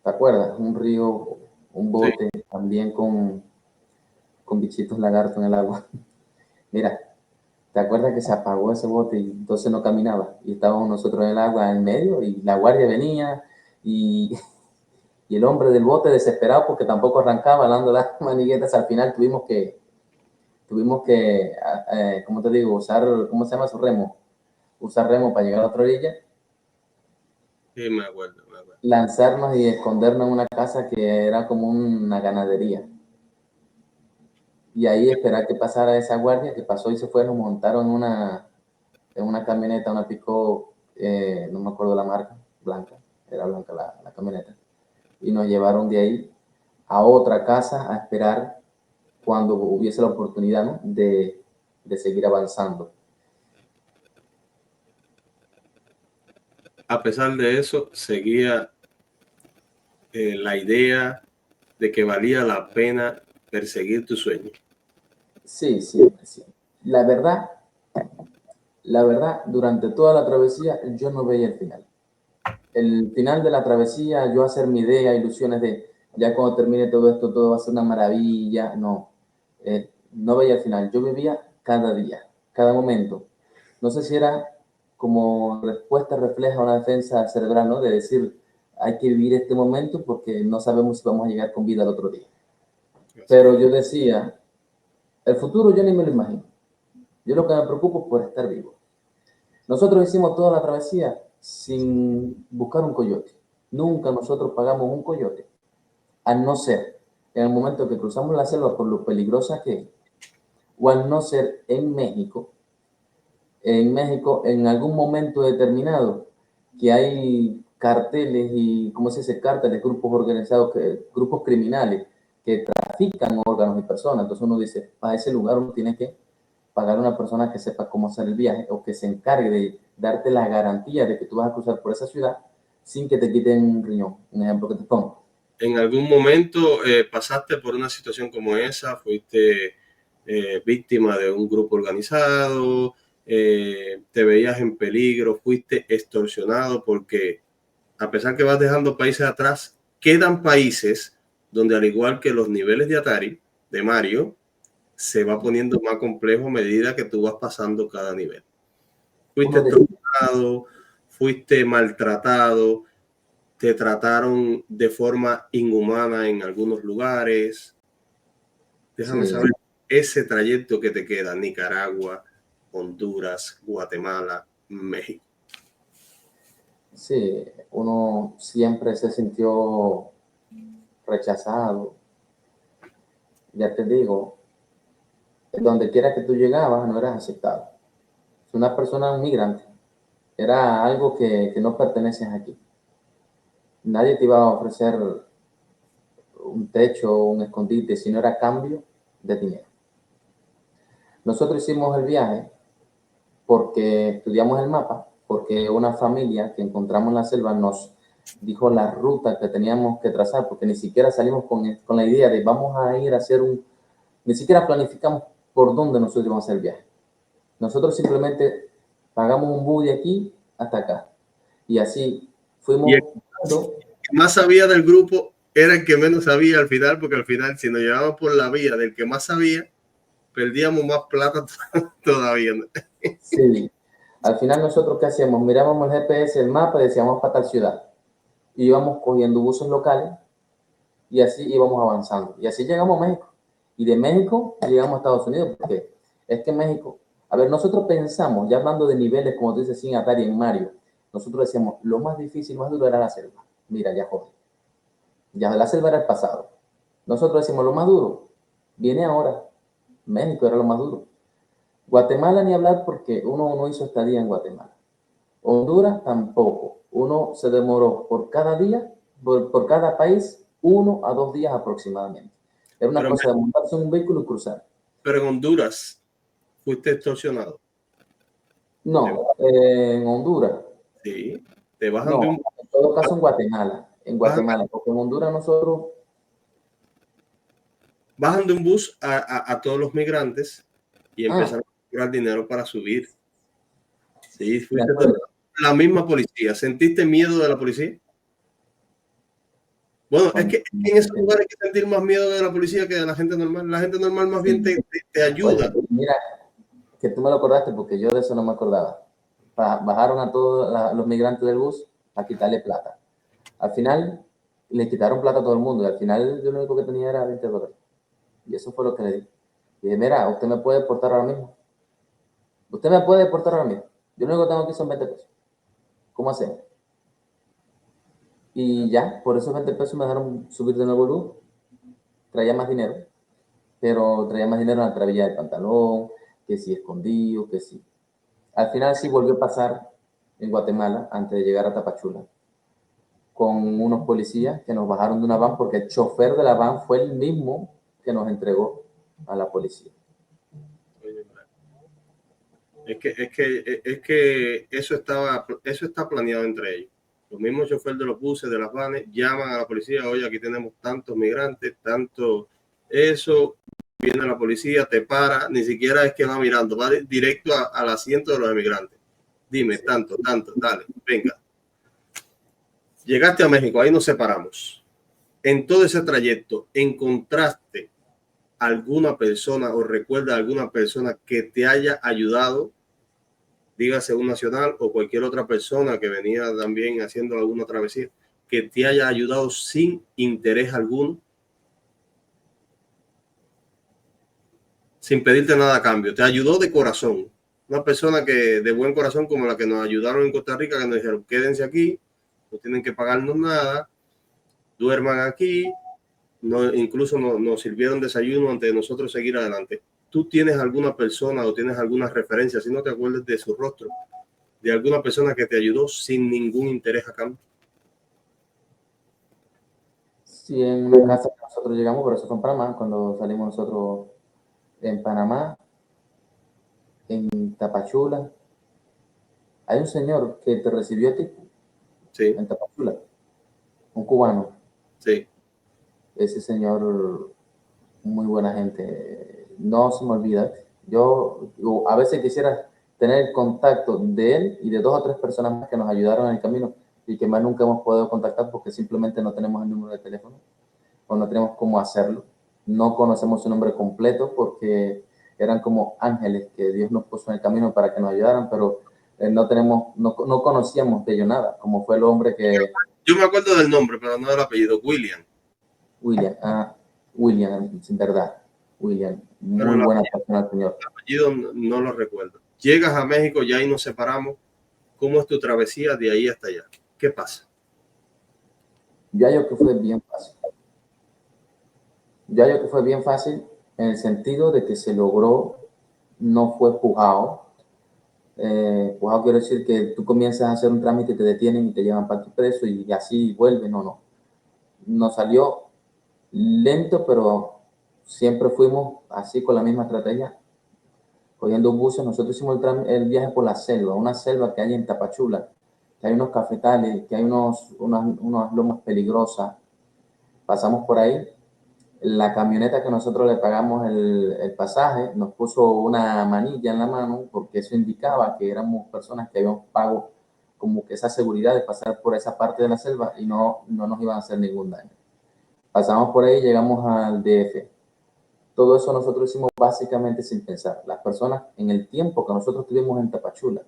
¿te acuerdas? Un río, un bote, sí, también con bichitos lagartos en el agua. Mira, ¿te acuerdas que se apagó ese bote y entonces no caminaba? Y estábamos nosotros en el agua en medio y la guardia venía y el hombre del bote desesperado porque tampoco arrancaba dando las maniguetas. Al final tuvimos que ¿cómo te digo? Usar, ¿cómo se llama su remo? Usar remo para llegar a la otra orilla. Sí, me acuerdo. Lanzarnos y escondernos en una casa que era como una ganadería. Y ahí esperar que pasara esa guardia, que pasó y se fue, nos montaron en una camioneta, una Pico, no me acuerdo la marca, blanca, era blanca la camioneta. Y nos llevaron de ahí a otra casa a esperar cuando hubiese la oportunidad, ¿no?, de seguir avanzando. A pesar de eso, seguía la idea de que valía la pena perseguir tu sueño. Sí, siempre, sí. La verdad, durante toda la travesía yo no veía el final. El final de la travesía, yo hacer mi idea, ilusiones de ya cuando termine todo esto, todo va a ser una maravilla. No, no veía el final. Yo vivía cada día, cada momento. No sé si era como respuesta refleja una defensa cerebral, ¿no? De decir, hay que vivir este momento porque no sabemos si vamos a llegar con vida al otro día. Pero yo decía, el futuro yo ni me lo imagino. Yo lo que me preocupo es por estar vivo. Nosotros hicimos toda la travesía sin buscar un coyote. Nunca nosotros pagamos un coyote. Al no ser, en el momento que cruzamos la selva por lo peligrosa que es, o al no ser en México, en algún momento determinado, que hay carteles y, ¿cómo se dice? Cárteles, grupos organizados, grupos criminales que trafican órganos y personas. Entonces uno dice, para ese lugar uno tiene que pagar a una persona que sepa cómo hacer el viaje o que se encargue de darte la garantía de que tú vas a cruzar por esa ciudad sin que te quiten un riñón. Un ejemplo que te pongo. ¿En algún momento pasaste por una situación como esa? ¿Fuiste víctima de un grupo organizado? ¿Te veías en peligro? ¿Fuiste extorsionado? Porque a pesar que vas dejando países atrás, quedan países donde, al igual que los niveles de Atari, de Mario, se va poniendo más complejo a medida que tú vas pasando cada nivel. Fuiste extorsionado, fuiste maltratado, te trataron de forma inhumana en algunos lugares. Déjame saber ese trayecto que te queda: Nicaragua, Honduras, Guatemala, México. Sí, uno siempre se sintió rechazado. Ya te digo, donde quiera que tú llegabas no eras aceptado. Si una persona, un migrante, era algo que no perteneces aquí. Nadie te iba a ofrecer un techo o un escondite si no era cambio de dinero. Nosotros hicimos el viaje porque estudiamos el mapa, porque una familia que encontramos en la selva nos dijo la ruta que teníamos que trazar, porque ni siquiera salimos con la idea de vamos a ir a hacer ni siquiera planificamos por dónde nosotros íbamos a hacer el viaje. Nosotros simplemente pagamos un bus de aquí hasta acá. Y así fuimos. Y el que más sabía del grupo era el que menos sabía al final, porque al final, si nos llevábamos por la vía del que más sabía, perdíamos más plata todavía. Sí. Al final, nosotros, ¿qué hacíamos? Mirábamos el GPS, el mapa, y decíamos para tal ciudad. Y íbamos cogiendo buses locales y así íbamos avanzando. Y así llegamos a México. Y de México llegamos a Estados Unidos, porque es que México, a ver, nosotros pensamos, ya hablando de niveles, como tú dices, sin Atari en Mario, nosotros decíamos, lo más difícil, más duro era la selva. Mira, ya joder. Ya la selva era el pasado. Nosotros decimos, lo más duro viene ahora. México era lo más duro. Guatemala ni hablar porque uno no hizo estadía en Guatemala. Honduras tampoco. Uno se demoró por cada día, por cada país, 1 a 2 días aproximadamente. Era una cosa de montarse en un vehículo y cruzar. Pero en Honduras, ¿fuiste extorsionado? No, en Honduras. Sí, te bajan No, de un... en todo caso en Guatemala. En Guatemala, porque en Honduras nosotros... Bajan de un bus a todos los migrantes y empezaron a cobrar dinero para subir. Sí, fuiste la misma policía. ¿Sentiste miedo de la policía? Bueno, es que en esos lugares hay que sentir más miedo de la policía que de la gente normal. La gente normal más bien te ayuda. Oye, mira, que tú me lo acordaste porque yo de eso no me acordaba. Bajaron a todos los migrantes del bus a quitarle plata. Al final le quitaron plata a todo el mundo y al final yo lo único que tenía era $20. Y eso fue lo que le di. Y dije, mira, usted me puede deportar ahora mismo. Usted me puede deportar ahora mismo. Yo lo único que tengo aquí son 20 pesos. ¿Cómo hacemos? Y ya, por esos 20 pesos me dejaron subir de nuevo el bus. Traía más dinero, pero traía más dinero en la trabilla del pantalón, que sí escondido, que sí. Al final sí volvió a pasar en Guatemala antes de llegar a Tapachula con unos policías que nos bajaron de una van porque el chofer de la van fue el mismo que nos entregó a la policía. Es que eso está planeado entre ellos. Los mismos choferes de los buses, de las vanes, llaman a la policía, oye, aquí tenemos tantos migrantes, tanto eso, viene la policía, te para, ni siquiera es que va mirando, va directo al asiento de los emigrantes. Dime, sí. tanto, dale, venga. Llegaste a México, ahí nos separamos. En todo ese trayecto, ¿encontraste alguna persona o recuerda alguna persona que te haya ayudado, dígase un nacional o cualquier otra persona que venía también haciendo alguna travesía, que te haya ayudado sin interés alguno, sin pedirte nada a cambio, te ayudó de corazón? Una persona que de buen corazón, como la que nos ayudaron en Costa Rica, que nos dijeron, quédense aquí, no tienen que pagarnos nada, duerman aquí, incluso nos sirvieron desayuno antes de nosotros seguir adelante. ¿Tú tienes alguna persona o tienes alguna referencia, si no te acuerdas de su rostro, de alguna persona que te ayudó sin ningún interés a cambio? Sí, en la casa que nosotros llegamos, pero eso fue en Panamá, cuando salimos nosotros en Panamá, en Tapachula, hay un señor que te recibió a ti, sí, en Tapachula, un cubano. Sí. Ese señor, muy buena gente, no se me olvida. Yo a veces quisiera tener el contacto de él y de 2 o 3 personas más que nos ayudaron en el camino y que más nunca hemos podido contactar porque simplemente no tenemos el número de teléfono o no tenemos cómo hacerlo. No conocemos su nombre completo porque eran como ángeles que Dios nos puso en el camino para que nos ayudaran, pero no conocíamos de ellos nada, como fue el hombre que... Yo me acuerdo del nombre, pero no del apellido. William, sin verdad. William, muy buena persona el señor. El apellido no lo recuerdo. Llegas a México, ya ahí nos separamos. ¿Cómo es tu travesía de ahí hasta allá? ¿Qué pasa? Yo hallo que fue bien fácil. Yo hallo que fue bien fácil en el sentido de que se logró, no fue pujado. Pujado quiere decir que tú comienzas a hacer un trámite y te detienen y te llevan para tu preso y así vuelven. No. Nos salió lento, pero siempre fuimos así con la misma estrategia, cogiendo buses. Nosotros hicimos el viaje por la selva, una selva que hay en Tapachula, que hay unos cafetales, que hay unas lomas peligrosas. Pasamos por ahí. La camioneta que nosotros le pagamos el pasaje nos puso una manilla en la mano porque eso indicaba que éramos personas que habíamos pago como que esa seguridad de pasar por esa parte de la selva y no nos iban a hacer ningún daño. Pasamos por ahí, llegamos al DF. Todo eso nosotros hicimos básicamente sin pensar. Las personas, en el tiempo que nosotros tuvimos en Tapachula,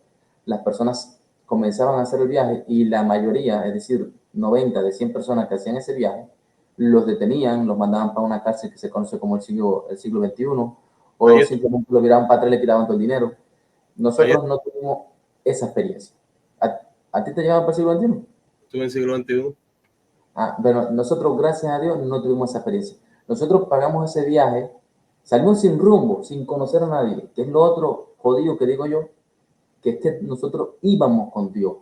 las personas comenzaban a hacer el viaje y la mayoría, es decir, 90 de 100 personas que hacían ese viaje, los detenían, los mandaban para una cárcel que se conoce como el siglo XXI, o simplemente lo miraban para atrás y le quitaban todo el dinero. Nosotros no tuvimos esa experiencia. ¿A ti te llevaban para el siglo XXI? Estuve en el siglo XXI. Bueno, nosotros, gracias a Dios, no tuvimos esa experiencia. Nosotros pagamos ese viaje, salimos sin rumbo, sin conocer a nadie, que es lo otro jodido que digo yo, que es que nosotros íbamos con Dios.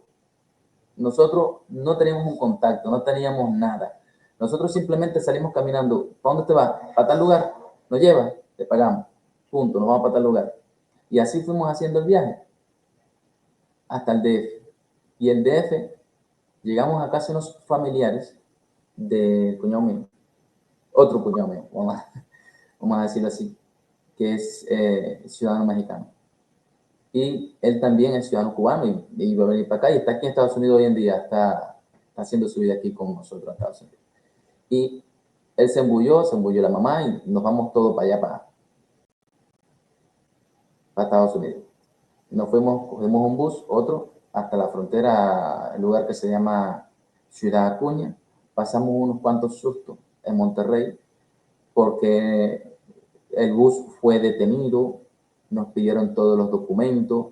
Nosotros no teníamos un contacto, no teníamos nada. Nosotros simplemente salimos caminando. ¿Para dónde te vas? ¿Para tal lugar? ¿Nos llevas? Te pagamos. Punto, nos vamos para tal lugar. Y así fuimos haciendo el viaje hasta el DF. Y el DF, llegamos a casa unos familiares de cuñado mío, otro cuñado mío, vamos a decirlo así, que es ciudadano mexicano. Y él también es ciudadano cubano y va a venir para acá y está aquí en Estados Unidos hoy en día, está haciendo su vida aquí con nosotros en Estados Unidos. Y él se embulló la mamá y nos vamos todos para allá, para Estados Unidos. Nos fuimos, cogimos un bus, otro, hasta la frontera, el lugar que se llama Ciudad Acuña. Pasamos unos cuantos sustos en Monterrey porque el bus fue detenido, nos pidieron todos los documentos,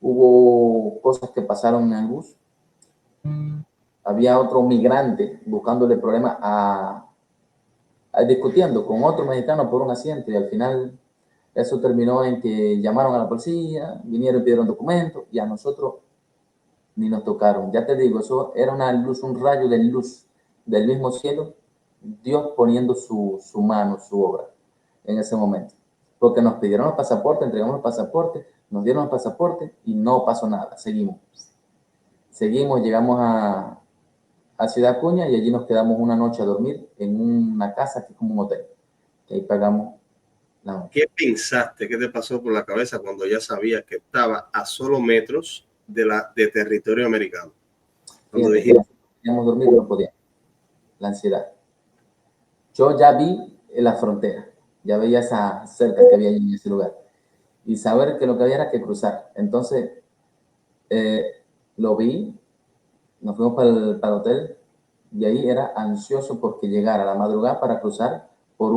hubo cosas que pasaron en el bus. Había otro migrante buscándole problemas discutiendo con otro mexicano por un asiento y al final eso terminó en que llamaron a la policía, vinieron y pidieron documentos y a nosotros ni nos tocaron. Ya te digo, eso era una luz, un rayo de luz del mismo cielo, Dios poniendo su mano, su obra en ese momento. Porque nos pidieron los pasaportes, entregamos los pasaportes, nos dieron los pasaportes y no pasó nada. Seguimos, llegamos a Ciudad Acuña y allí nos quedamos una noche a dormir en una casa que es como un hotel. Que ahí pagamos la noche. ¿Qué pensaste? ¿Qué te pasó por la cabeza cuando ya sabías que estaba a solo metros de territorio americano? Cuando dijiste, queríamos dormir, no podíamos. La ansiedad. Yo ya vi la frontera, ya veía esa cerca que había en ese lugar. Y saber que lo que había era que cruzar. Entonces, lo vi, nos fuimos para el hotel y ahí era ansioso porque llegara a la madrugada para cruzar por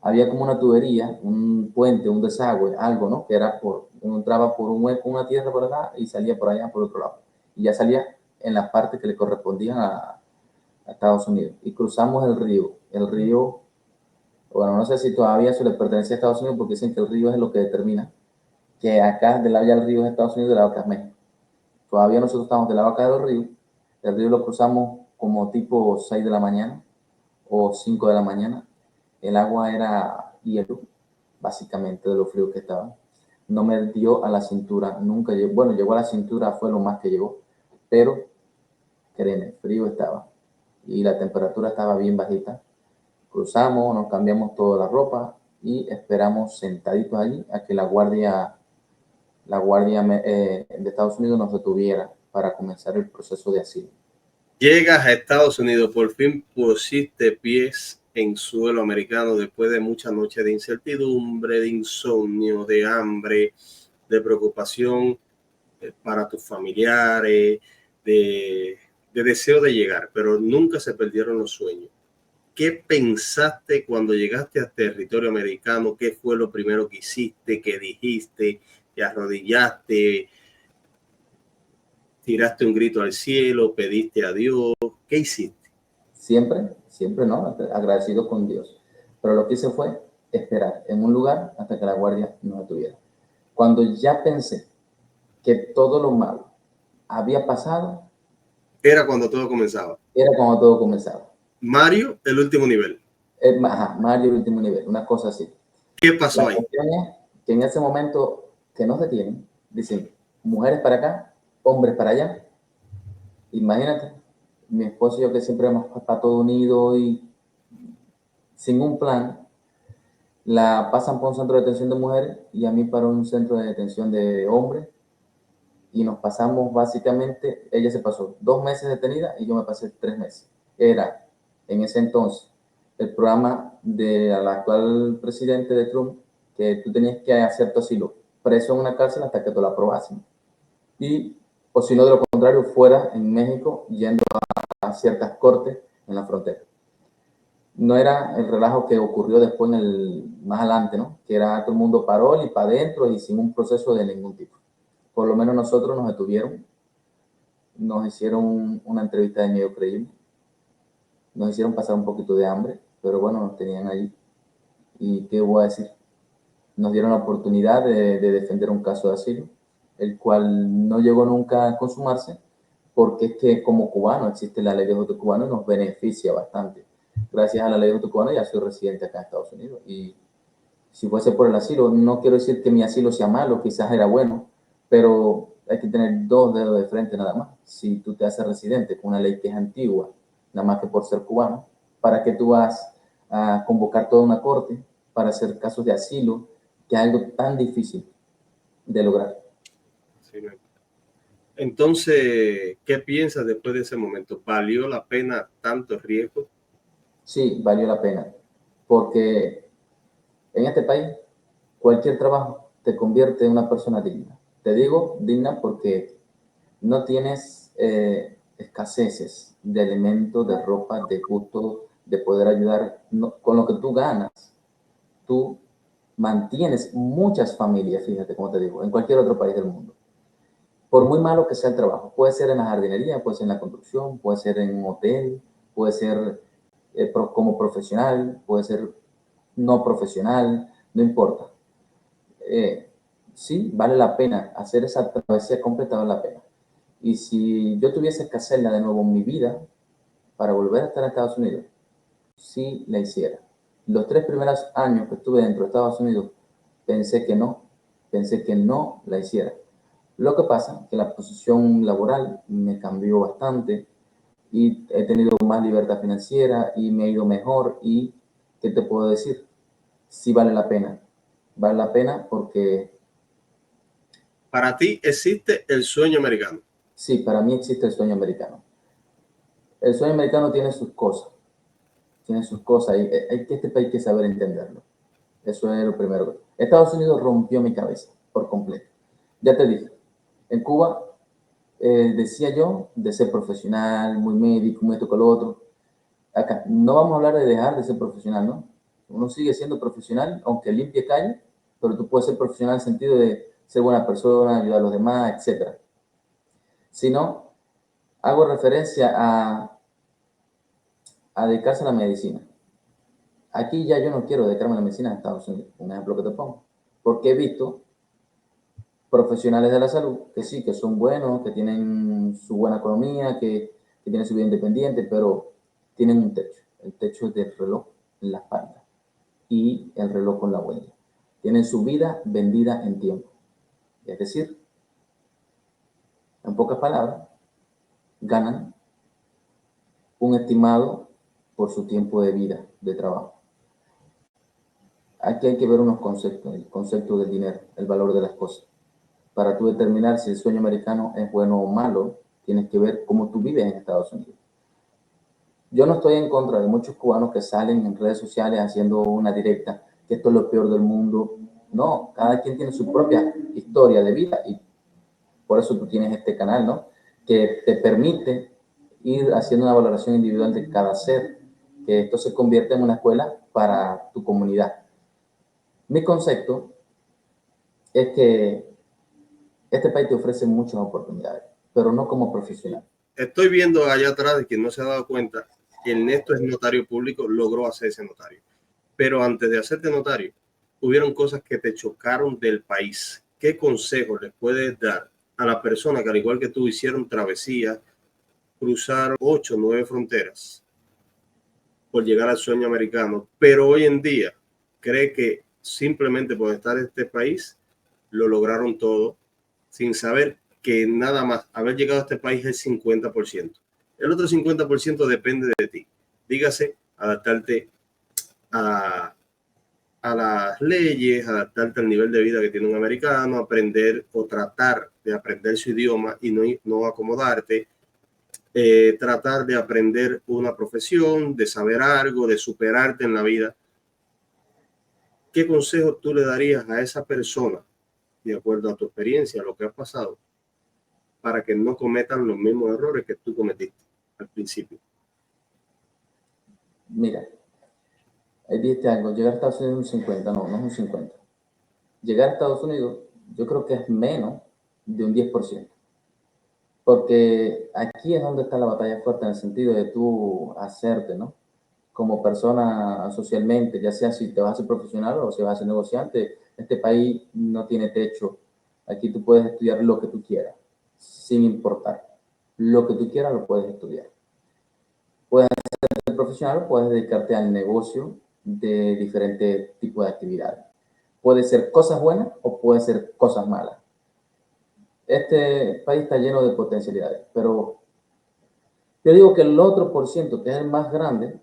había como una tubería, un puente, un desagüe, algo, ¿no? Que era uno entraba por un hueco, una tierra por acá y salía por allá, por otro lado. Y ya salía en las partes que le correspondían a Estados Unidos. Y cruzamos el río. El río, bueno, no sé si todavía eso le pertenece a Estados Unidos porque dicen que el río es lo que determina que acá del lado ya el río es Estados Unidos, del lado acá es México. Todavía nosotros estamos del lado acá del río. El río lo cruzamos como tipo 6 de la mañana o 5 de la mañana. El agua era hielo, básicamente, de lo frío que estaba. No me dio a la cintura, nunca llegó. Bueno, llegó a la cintura, fue lo más que llegó. Pero, créeme, frío estaba. Y la temperatura estaba bien bajita. Cruzamos, nos cambiamos toda la ropa y esperamos sentaditos allí a que la guardia de Estados Unidos nos detuviera para comenzar el proceso de asilo. llegas a Estados Unidos, por fin pusiste pies en suelo americano después de muchas noches de incertidumbre, de insomnio, de hambre, de preocupación para tus familiares, de deseo de llegar, pero nunca se perdieron los sueños. ¿Qué pensaste cuando llegaste al territorio americano? ¿Qué fue lo primero que hiciste, que dijiste, te arrodillaste, tiraste un grito al cielo, pediste a Dios? ¿Qué hiciste? Siempre no, agradecido con Dios. Pero lo que hice fue esperar en un lugar hasta que la guardia nos detuviera. Cuando ya pensé que todo lo malo había pasado, Era cuando todo comenzaba. era cuando todo comenzaba. Mario, el último nivel. Mario, el último nivel, una cosa así. ¿Qué pasó ahí? La cuestión es que en ese momento que nos detienen, dicen, mujeres para acá, hombres para allá. Imagínate, mi esposo y yo que siempre hemos estado todo unido y sin un plan, la pasan por un centro de detención de mujeres y a mí para un centro de detención de hombres y nos pasamos básicamente, ella se pasó 2 meses detenida y yo me pasé 3 meses. Era en ese entonces el programa del actual presidente de Trump que tú tenías que hacer tu asilo preso en una cárcel hasta que te lo aprobasen. Y, o si no, de lo contrario, fuera en México yendo a ciertas cortes en la frontera. No era el relajo que ocurrió después más adelante, ¿no? Que era todo el mundo paró y para adentro y sin un proceso de ningún tipo. Por lo menos nosotros nos detuvieron, nos hicieron una entrevista de medio creíble, nos hicieron pasar un poquito de hambre, pero bueno, nos tenían allí. ¿Y qué voy a decir? Nos dieron la oportunidad de defender un caso de asilo, el cual no llegó nunca a consumarse, porque es que como cubano existe la ley de voto cubano y nos beneficia bastante. Gracias a la ley de voto cubano ya soy residente acá en Estados Unidos. Y si fuese por el asilo, no quiero decir que mi asilo sea malo, quizás era bueno, pero hay que tener 2 dedos de frente nada más. Si tú te haces residente con una ley que es antigua, nada más que por ser cubano, ¿para qué tú vas a convocar toda una corte para hacer casos de asilo, que es algo tan difícil de lograr? Sí, Entonces, ¿qué piensas después de ese momento? ¿Valió la pena tanto riesgo? Sí, valió la pena, porque en este país cualquier trabajo te convierte en una persona digna. Te digo digna porque no tienes escaseces de alimentos, de ropa, de gusto, de poder ayudar. No, con lo que tú ganas, tú mantienes muchas familias, fíjate como te digo, en cualquier otro país del mundo. Por muy malo que sea el trabajo, puede ser en la jardinería, puede ser en la construcción, puede ser en un hotel, puede ser como profesional, puede ser no profesional, no importa. Sí, vale la pena hacer esa travesía completa, vale la pena. Y si yo tuviese que hacerla de nuevo en mi vida para volver a estar en Estados Unidos, sí la hiciera. Los 3 primeros años que estuve dentro de Estados Unidos, pensé que no la hiciera. Lo que pasa es que la posición laboral me cambió bastante y he tenido más libertad financiera y me ha ido mejor y, ¿qué te puedo decir? Sí vale la pena. Vale la pena porque Para ti existe el sueño americano. sí, para mí existe el sueño americano. El sueño americano tiene sus cosas y este país hay que saber entenderlo. Eso es lo primero. Estados Unidos rompió mi cabeza por completo. Ya te dije, en Cuba decía yo de ser profesional, muy médico, muy esto con lo otro. Acá no vamos a hablar de dejar de ser profesional, ¿no? Uno sigue siendo profesional, aunque limpie calle, pero tú puedes ser profesional en el sentido de ser buena persona, ayudar a los demás, etc. Si no, hago referencia a dedicarse a la medicina. Aquí ya yo no quiero dedicarme a la medicina en Estados Unidos, un ejemplo que te pongo, porque he visto profesionales de la salud que sí, que son buenos, que tienen su buena economía, que tienen su vida independiente, pero tienen un techo. El techo es del reloj en la espalda y el reloj con la huella. Tienen su vida vendida en tiempo. Es decir, en pocas palabras, ganan un estimado por su tiempo de vida, de trabajo. Aquí hay que ver unos conceptos, el concepto del dinero, el valor de las cosas. Para tú determinar si el sueño americano es bueno o malo, tienes que ver cómo tú vives en Estados Unidos. Yo no estoy en contra de muchos cubanos que salen en redes sociales haciendo una directa, que esto es lo peor del mundo. No, cada quien tiene su propia historia de vida y por eso tú tienes este canal, ¿no? Que te permite ir haciendo una valoración individual de cada ser, que esto se convierte en una escuela para tu comunidad. Mi concepto es que este país te ofrece muchas oportunidades, pero no como profesional. Estoy viendo allá atrás de quien no se ha dado cuenta, Ernesto es notario público, logró hacerse notario. Pero antes de hacerte notario, hubieron cosas que te chocaron del país. ¿Qué consejos les puedes dar a la persona que al igual que tú hicieron travesía, cruzaron 8 o 9 fronteras por llegar al sueño americano, pero hoy en día cree que simplemente por estar en este país lo lograron todo sin saber que nada más haber llegado a este país es el 50%? El otro 50% depende de ti. Dígase, adaptarte a, a las leyes, adaptarte al nivel de vida que tiene un americano, aprender o tratar de aprender su idioma y no acomodarte, tratar de aprender una profesión, de saber algo, de superarte en la vida. ¿Qué consejo tú le darías a esa persona, de acuerdo a tu experiencia, a lo que has pasado, para que no cometan los mismos errores que tú cometiste al principio? Mira, dijiste algo, llegar a Estados Unidos es un 50, no, no es un 50. Llegar a Estados Unidos yo creo que es menos de un 10%. Porque aquí es donde está la batalla fuerte en el sentido de tú hacerte, ¿no? Como persona socialmente, ya sea si te vas a hacer profesional o si vas a ser negociante, este país no tiene techo. Aquí tú puedes estudiar lo que tú quieras, sin importar. Lo que tú quieras lo puedes estudiar. Puedes ser profesional, puedes dedicarte al negocio de diferentes tipos de actividades. Puede ser cosas buenas o puede ser cosas malas. Este país está lleno de potencialidades, pero yo digo que el otro por ciento, que es el más grande,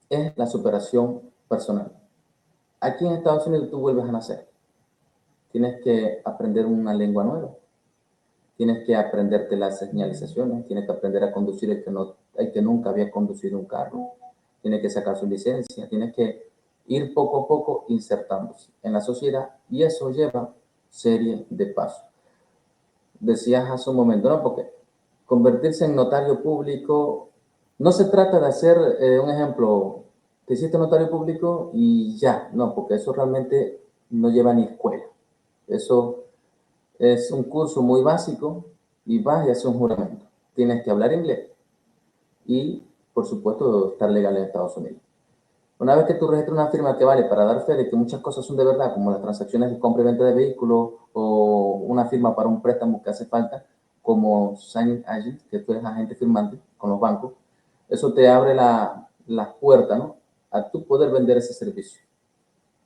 es la superación personal. Aquí en Estados Unidos tú vuelves a nacer. Tienes que aprender una lengua nueva. tienes que aprenderte las señalizaciones, tienes que aprender a conducir el que nunca había conducido un carro, tienes que sacar su licencia, tienes que ir poco a poco insertándose en la sociedad y eso lleva serie de pasos. Decías hace un momento, ¿no? Porque convertirse en notario público no se trata de hacer un ejemplo, te hiciste notario público y ya, no, porque eso realmente no lleva ni escuela. Eso es un curso muy básico y vas y haces un juramento. Tienes que hablar inglés y, por supuesto, estar legal en Estados Unidos. Una vez que tú registras una firma que vale para dar fe de que muchas cosas son de verdad, como las transacciones de compra y venta de vehículos o una firma para un préstamo que hace falta, como signing agent, que tú eres agente firmante con los bancos, eso te abre la puerta, ¿no? A tú poder vender ese servicio,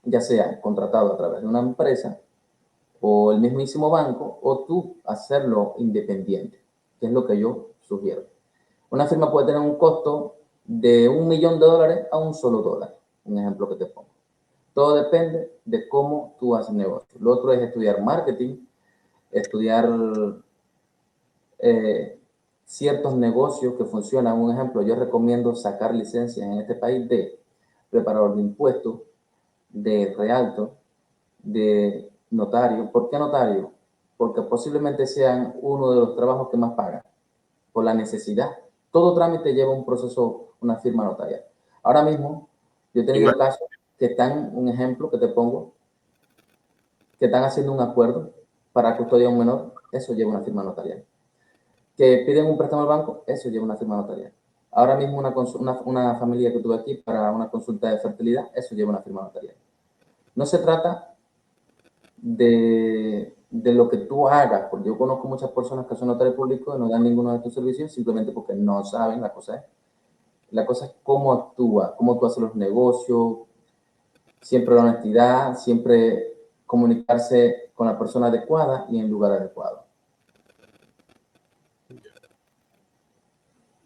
ya sea contratado a través de una empresa o el mismísimo banco, o tú hacerlo independiente, que es lo que yo sugiero. Una firma puede tener un costo de $1.000.000 a $1 un ejemplo que te pongo. Todo depende de cómo tú haces negocio. Lo otro es estudiar marketing, estudiar ciertos negocios que funcionan. Un ejemplo, yo recomiendo sacar licencias en este país de preparador de impuestos, de realtor, de notario. ¿Por qué notario? Porque posiblemente sean uno de los trabajos que más pagan, por la necesidad. Todo trámite lleva un proceso, una firma notarial. Ahora mismo, yo he tenido casos que están, un ejemplo que te pongo, que están haciendo un acuerdo para custodiar a un menor, eso lleva una firma notarial. Que piden un préstamo al banco, eso lleva una firma notarial. Ahora mismo una familia que tuve aquí para una consulta de fertilidad, eso lleva una firma notarial. No se trata de lo que tú hagas, porque yo conozco muchas personas que son notarios públicos y no dan ninguno de tus servicios simplemente porque no saben. La cosa es cómo actúa, cómo tú haces los negocios, siempre la honestidad, siempre comunicarse con la persona adecuada y en el lugar adecuado.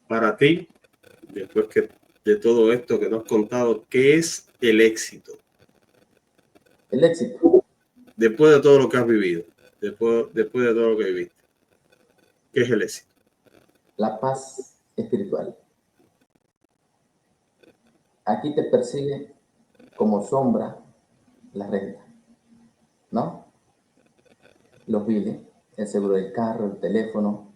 Para ti, después de todo esto que nos has contado, ¿qué es el éxito? El éxito. Después de todo lo que has vivido, después de todo lo que viviste, ¿qué es el éxito? La paz espiritual. Aquí te persigue como sombra la renta, ¿no? Los biles, el seguro del carro, el teléfono.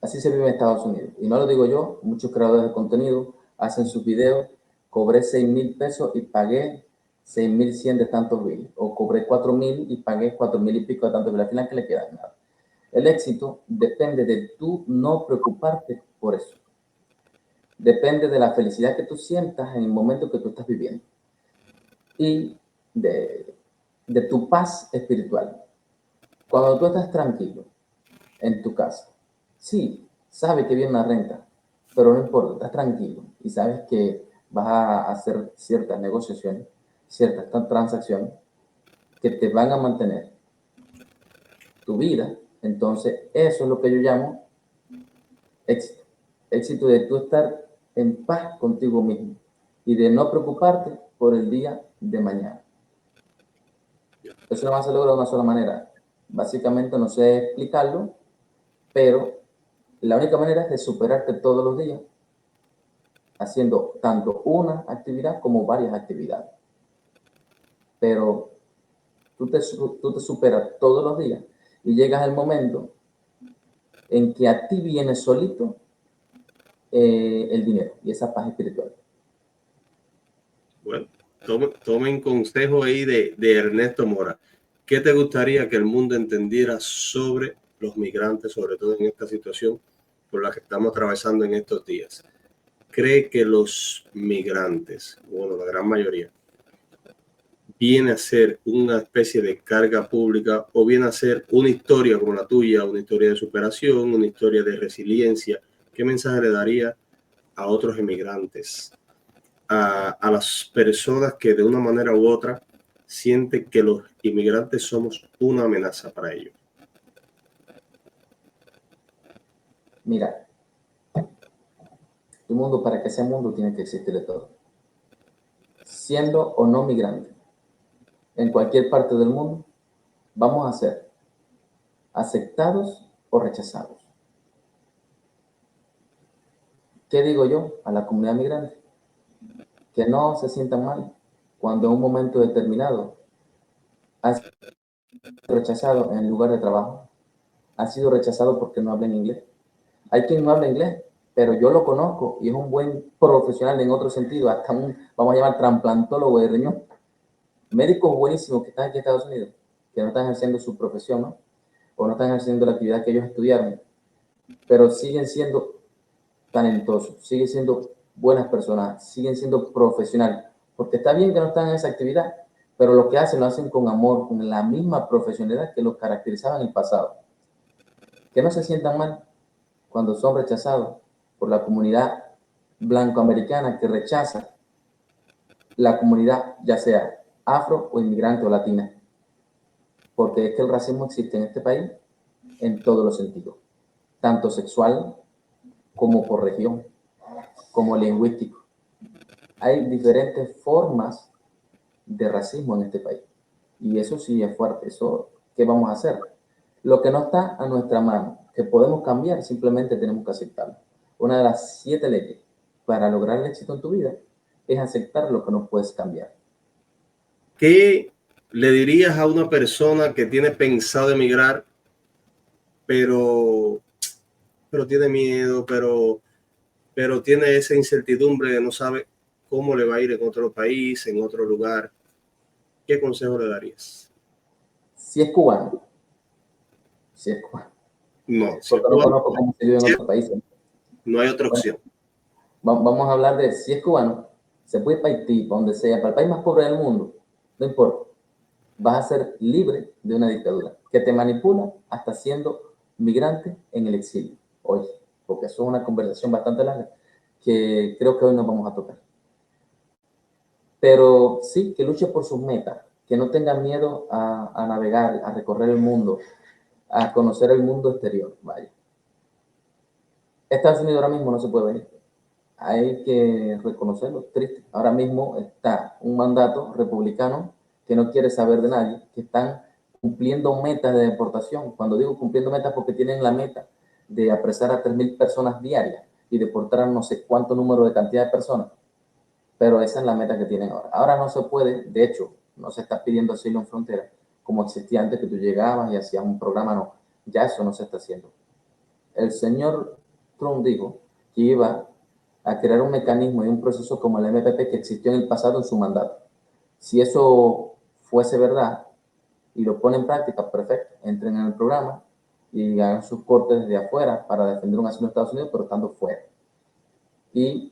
Así se vive en Estados Unidos. Y no lo digo yo, muchos creadores de contenido hacen sus videos, cobré 6,000 pesos y pagué 6,100 de tantos biles. O cobré 4,000 y pagué 4,000 y pico de tantos biles. Al final, ¿qué le queda? Nada. El éxito depende de tú no preocuparte por eso. Depende de la felicidad que tú sientas en el momento que tú estás viviendo. Y de tu paz espiritual. Cuando tú estás tranquilo en tu casa, sí, sabes que viene una renta, pero no importa, estás tranquilo y sabes que vas a hacer ciertas negociaciones, ciertas transacciones que te van a mantener tu vida. Entonces, eso es lo que yo llamo éxito. Éxito de tú estar en paz contigo mismo y de no preocuparte por el día de mañana. Eso no se logra de una sola manera. Básicamente no sé explicarlo, pero la única manera es de superarte todos los días, haciendo tanto una actividad como varias actividades. Pero tú te superas todos los días y llegas al momento en que a ti viene solito el dinero y esa paz espiritual. Bueno, tomen consejo ahí de Ernesto Mora. ¿Qué te gustaría que el mundo entendiera sobre los migrantes, sobre todo en esta situación por la que estamos atravesando en estos días? ¿Cree que los migrantes, bueno, la gran mayoría, viene a ser una especie de carga pública o viene a ser una historia como la tuya, una historia de superación, una historia de resiliencia? ¿Qué mensaje le daría a otros emigrantes, a las personas que de una manera u otra sienten que los inmigrantes somos una amenaza para ellos? Mira, tu mundo, para que sea mundo, tiene que existir de todo. Siendo o no migrante, en cualquier parte del mundo, vamos a hacer aceptados o rechazados. ¿Qué digo yo a la comunidad migrante? Que no se sientan mal cuando en un momento determinado ha sido rechazado en el lugar de trabajo, ha sido rechazado porque no habla inglés. Hay quien no habla inglés, pero yo lo conozco y es un buen profesional en otro sentido, hasta un, vamos a llamar, trasplantólogo de riñón. Médicos buenísimos que están aquí en Estados Unidos, que no están ejerciendo su profesión, ¿no? O no están ejerciendo la actividad que ellos estudiaron, pero siguen siendo talentosos, siguen siendo buenas personas, siguen siendo profesionales, porque está bien que no están en esa actividad, pero lo que hacen lo hacen con amor, con la misma profesionalidad que los caracterizaba en el pasado. Que no se sientan mal cuando son rechazados por la comunidad blancoamericana que rechaza la comunidad, ya sea afro o inmigrante o latina, porque es que el racismo existe en este país en todos los sentidos, tanto sexual como por región, como lingüístico. Hay diferentes formas de racismo en este país. Y eso sí es fuerte. Eso, ¿qué vamos a hacer? Lo que no está a nuestra mano, que podemos cambiar, simplemente tenemos que aceptarlo. Una de las 7 leyes para lograr el éxito en tu vida es aceptar lo que no puedes cambiar. ¿Qué le dirías a una persona que tiene pensado emigrar, pero tiene miedo, pero tiene esa incertidumbre de no sabe cómo le va a ir en otro país, en otro lugar? ¿Qué consejo le darías? Si es cubano, si es cubano, No, si es porque no cubano, conozco cómo se vive en otros países. no hay otra Bueno, opción. vamos a hablar de si es cubano, se puede ir para Haití, para donde sea, para el país más pobre del mundo, no importa. Vas a ser libre de una dictadura que te manipula hasta siendo migrante en el exilio. Oye, porque eso es una conversación bastante larga que creo que hoy nos vamos a tocar. Pero sí, que luche por sus metas, que no tenga miedo a navegar, a recorrer el mundo, a conocer el mundo exterior. Vaya. Estados Unidos ahora mismo no se puede venir. Hay que reconocerlo, triste. Ahora mismo está un mandato republicano que no quiere saber de nadie, que están cumpliendo metas de deportación. Cuando digo cumpliendo metas, porque tienen la meta de apresar a 3.000 personas diarias y deportar a no sé cuánto número de cantidad de personas. Pero esa es la meta que tienen ahora. Ahora no se puede, de hecho, no se está pidiendo asilo en frontera, como existía antes, que tú llegabas y hacías un programa, no. Ya eso no se está haciendo. El señor Trump dijo que iba a crear un mecanismo y un proceso como el MPP que existió en el pasado en su mandato. Si eso fuese verdad y lo pone en práctica, perfecto, entren en el programa y hagan sus cortes desde afuera para defender un asilo en Estados Unidos, pero estando fuera. Y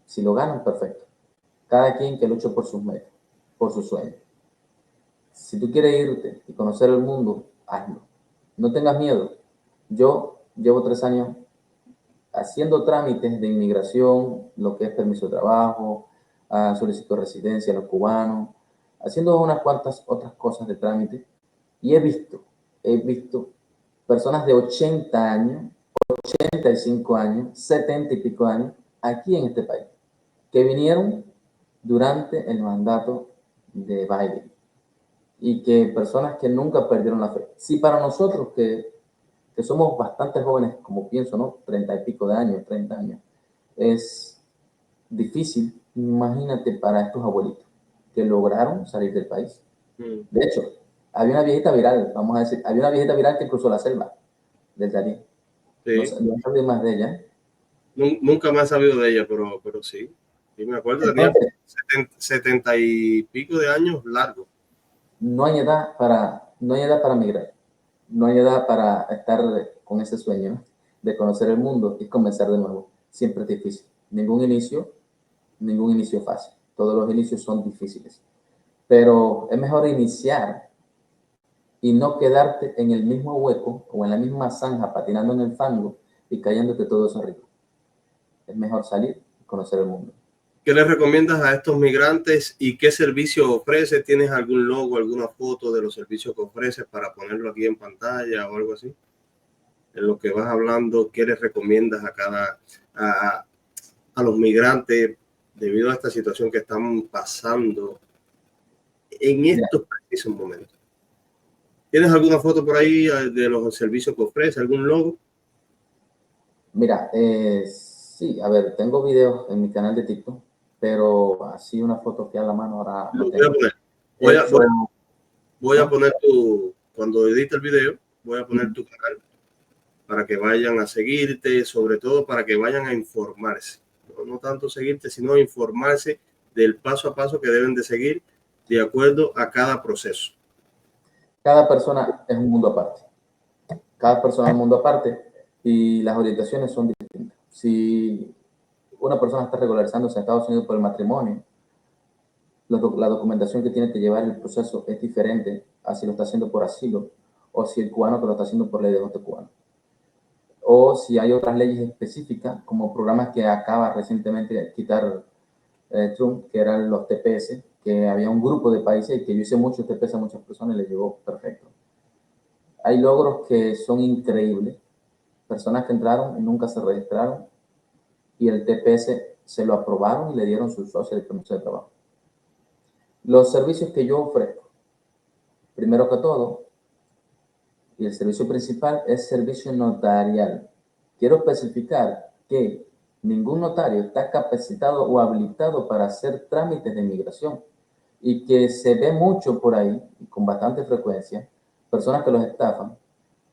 si lo ganan, perfecto. Cada quien que luche por sus metas, por sus sueños. Si tú quieres irte y conocer el mundo, hazlo. No tengas miedo. Yo llevo 3 años haciendo trámites de inmigración, lo que es permiso de trabajo, solicitud de residencia a los cubanos, haciendo unas cuantas otras cosas de trámite. Y he visto personas de 80 años, 85 años, 70 y pico años, aquí en este país, que vinieron durante el mandato de Biden y que personas que nunca perdieron la fe. Si para nosotros que somos bastante jóvenes, como pienso, ¿no? 30 y pico de años, 30 años, es difícil, imagínate para estos abuelitos que lograron salir del país. De hecho, había una viejita viral, vamos a decir, había una viejita viral que cruzó la selva del Darién. Sí. No sabía más de ella. Nunca me he sabido de ella, pero sí. Sí, me acuerdo, tenía Entonces, 70 y pico de años largos. no hay edad para migrar. No hay edad para estar con ese sueño de conocer el mundo y comenzar de nuevo. Siempre es difícil. Ningún inicio fácil. Todos los inicios son difíciles. Pero es mejor iniciar y no quedarte en el mismo hueco o en la misma zanja patinando en el fango y cayéndote todo eso arriba. Es mejor salir y conocer el mundo. ¿Qué le recomiendas a estos migrantes y qué servicio ofrece? ¿Tienes algún logo, alguna foto de los servicios que ofreces para ponerlo aquí en pantalla o algo así? En lo que vas hablando, ¿qué les recomiendas a los migrantes debido a esta situación que están pasando en estos precisos momentos? ¿Tienes alguna foto por ahí de los servicios que ofrece, algún logo? Mira, sí, a ver, tengo videos en mi canal de TikTok, pero así una foto que a la mano ahora Lo no voy a tengo. poner. De hecho, Voy a ¿no? poner cuando edite el video, voy a poner tu canal para que vayan a seguirte, sobre todo para que vayan a informarse. No tanto seguirte, sino a informarse del paso a paso que deben de seguir de acuerdo a cada proceso. Cada persona es un mundo aparte. Cada persona es un mundo aparte y las orientaciones son distintas. Si una persona está regularizándose en Estados Unidos por el matrimonio, la documentación que tiene que llevar el proceso es diferente a si lo está haciendo por asilo o si el cubano que lo está haciendo por ley de voto cubano. O si hay otras leyes específicas, como programas que acaba recientemente de quitar Trump, que eran los TPS, que había un grupo de países y que yo hice muchos TPS a muchas personas y les llegó perfecto. Hay logros que son increíbles. Personas que entraron y nunca se registraron y el TPS se lo aprobaron y le dieron su socio de permiso de trabajo. Los servicios que yo ofrezco, primero que todo, y el servicio principal es servicio notarial. Quiero especificar que ningún notario está capacitado o habilitado para hacer trámites de inmigración y que se ve mucho por ahí, y con bastante frecuencia, personas que los estafan,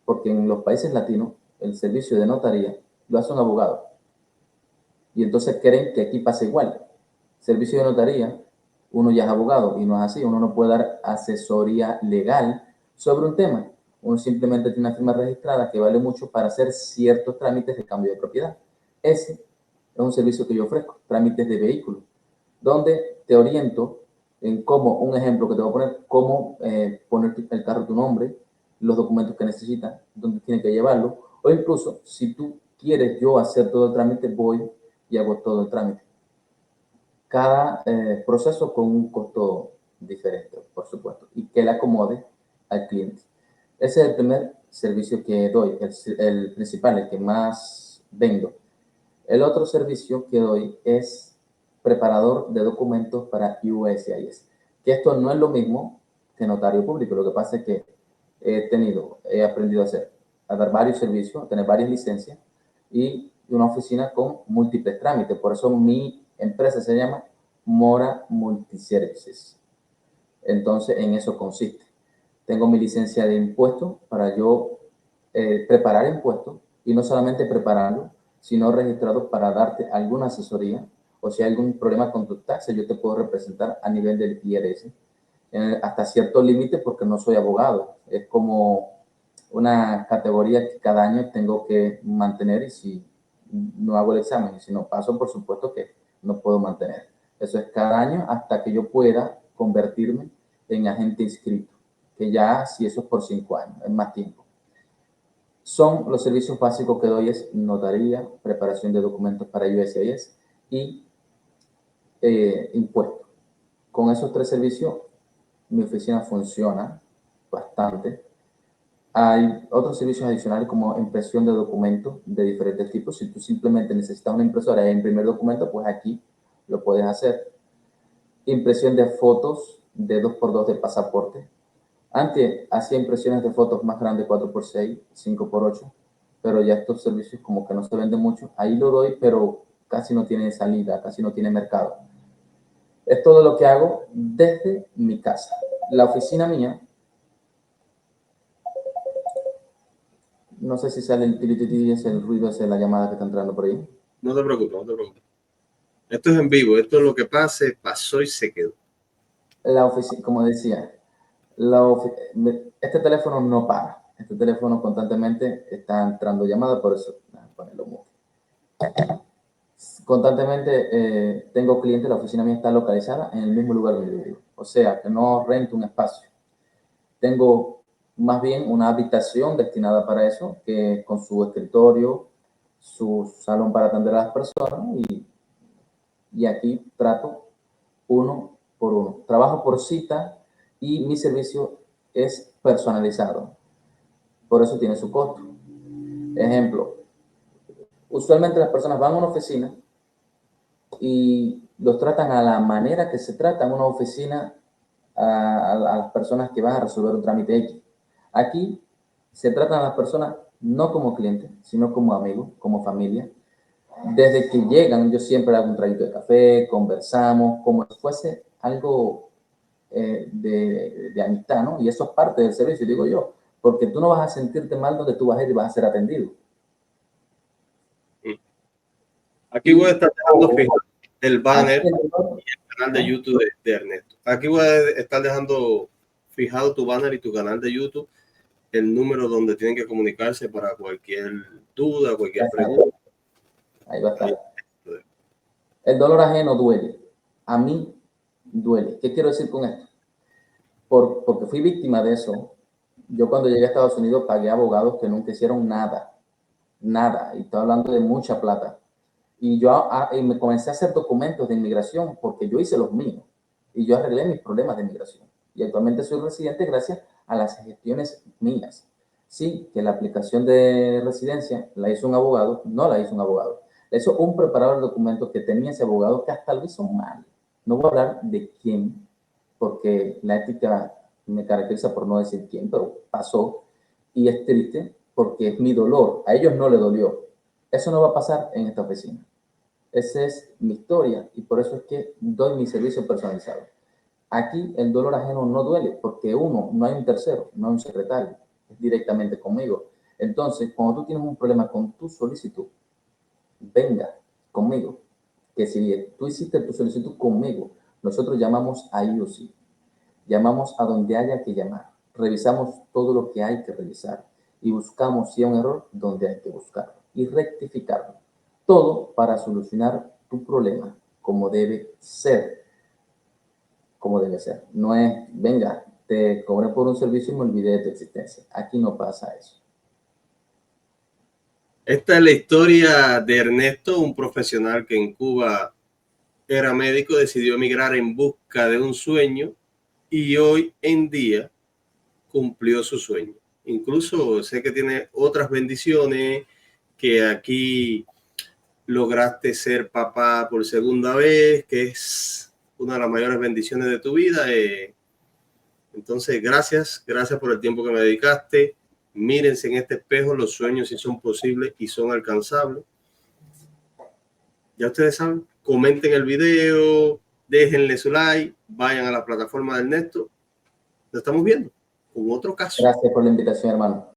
porque en los países latinos el servicio de notaría lo hace un abogado. Y entonces creen que aquí pasa igual. Servicio de notaría, uno ya es abogado y no es así, uno no puede dar asesoría legal sobre un tema. Uno simplemente tiene una firma registrada que vale mucho para hacer ciertos trámites de cambio de propiedad. Ese es un servicio que yo ofrezco, trámites de vehículos, donde te oriento en cómo, un ejemplo que te voy a poner, cómo poner el carro a tu nombre, los documentos que necesitas, dónde tiene que llevarlo, o incluso si tú quieres yo hacer todo el trámite, voy y hago todo el trámite. Cada proceso con un costo diferente, por supuesto, y que le acomode al cliente. Ese es el primer servicio que doy, el principal, el que más vendo. El otro servicio que doy es preparador de documentos para USCIS, que esto no es lo mismo que notario público. Lo que pasa es que he aprendido a dar varios servicios, a tener varias licencias y una oficina con múltiples trámites. Por eso mi empresa se llama Mora Multiservices. Entonces, en eso consiste. Tengo mi licencia de impuestos para yo preparar impuestos y no solamente prepararlo, sino registrado para darte alguna asesoría o si hay algún problema con tu taxa, yo te puedo representar a nivel del IRS hasta cierto límite porque no soy abogado. Es como una categoría que cada año tengo que mantener y si no hago el examen y si no paso, por supuesto que no puedo mantener. Eso es cada año hasta que yo pueda convertirme en agente inscrito, que ya si eso es por 5 años, es más tiempo. Son los servicios básicos que doy es notaría, preparación de documentos para USCIS y impuestos. Con esos 3 servicios mi oficina funciona bastante. Hay otros servicios adicionales como impresión de documentos de diferentes tipos. Si tú simplemente necesitas una impresora e imprimir documentos, pues aquí lo puedes hacer. Impresión de fotos de 2x2 de pasaporte. Antes hacía impresiones de fotos más grandes, 4x6, 5x8, pero ya estos servicios como que no se venden mucho. Ahí lo doy, pero casi no tiene salida, casi no tiene mercado. Es todo lo que hago desde mi casa. La oficina mía, no sé si sale el tilititi, es el ruido, es la llamada que está entrando por ahí. No te preocupes, no te preocupes. Esto es en vivo, esto es lo que pase, pasó y se quedó. La oficina, como decía, este teléfono no para. Este teléfono constantemente está entrando llamadas, por eso ponerlo mucho. Constantemente tengo clientes, la oficina mía está localizada en el mismo lugar donde yo vivo. O sea, que no rento un espacio. Tengo más bien una habitación destinada para eso, que con su escritorio, su salón para atender a las personas y aquí trato uno por uno. Trabajo por cita y mi servicio es personalizado. Por eso tiene su costo. Ejemplo, usualmente las personas van a una oficina y los tratan a la manera que se trata en una oficina a las personas que van a resolver un trámite X. Aquí se tratan a las personas no como clientes, sino como amigos, como familia. Desde que llegan, yo siempre hago un traguito de café, conversamos, como si fuese algo de amistad, ¿no? Y eso es parte del servicio, digo yo, porque tú no vas a sentirte mal donde tú vas a ir y vas a ser atendido. Aquí voy a estar dejando fijo el banner y el canal de YouTube de Ernesto. Aquí voy a estar dejando fijado tu banner y tu canal de YouTube, el número donde tienen que comunicarse para cualquier duda, cualquier pregunta. Ahí va a estar. El dolor ajeno duele. A mí duele. ¿Qué quiero decir con esto? Porque fui víctima de eso. Yo cuando llegué a Estados Unidos pagué abogados que nunca hicieron nada. Nada. Y estoy hablando de mucha plata. Y yo me comencé a hacer documentos de inmigración porque yo hice los míos. Y yo arreglé mis problemas de inmigración. Y actualmente soy residente gracias a las gestiones mías. Sí, que la aplicación de residencia la hizo un abogado, no la hizo un abogado. La hizo un preparador de documentos que tenía ese abogado que hasta lo hizo mal. No voy a hablar de quién, porque la ética me caracteriza por no decir quién, pero pasó. Y es triste porque es mi dolor. A ellos no le dolió. Eso no va a pasar en esta oficina. Esa es mi historia y por eso es que doy mi servicio personalizado. Aquí el dolor ajeno no duele porque uno, no hay un tercero, no hay un secretario, es directamente conmigo. Entonces, cuando tú tienes un problema con tu solicitud, venga conmigo. Que si tú hiciste tu solicitud conmigo, nosotros llamamos a IOC, llamamos a donde haya que llamar, revisamos todo lo que hay que revisar y buscamos si hay un error donde hay que buscarlo y rectificarlo. Todo para solucionar tu problema como debe ser. Como debe ser. No es, venga, te cobré por un servicio y me olvidé de tu existencia. Aquí no pasa eso. Esta es la historia de Ernesto, un profesional que en Cuba era médico, decidió emigrar en busca de un sueño y hoy en día cumplió su sueño. Incluso sé que tiene otras bendiciones, que aquí lograste ser papá por segunda vez, que es una de las mayores bendiciones de tu vida. Entonces, gracias por el tiempo que me dedicaste. Mírense en este espejo, los sueños sí son posibles y son alcanzables. Ya ustedes saben, comenten el video, déjenle su like, vayan a la plataforma de Ernesto. Nos estamos viendo con otro caso. Gracias por la invitación, hermano.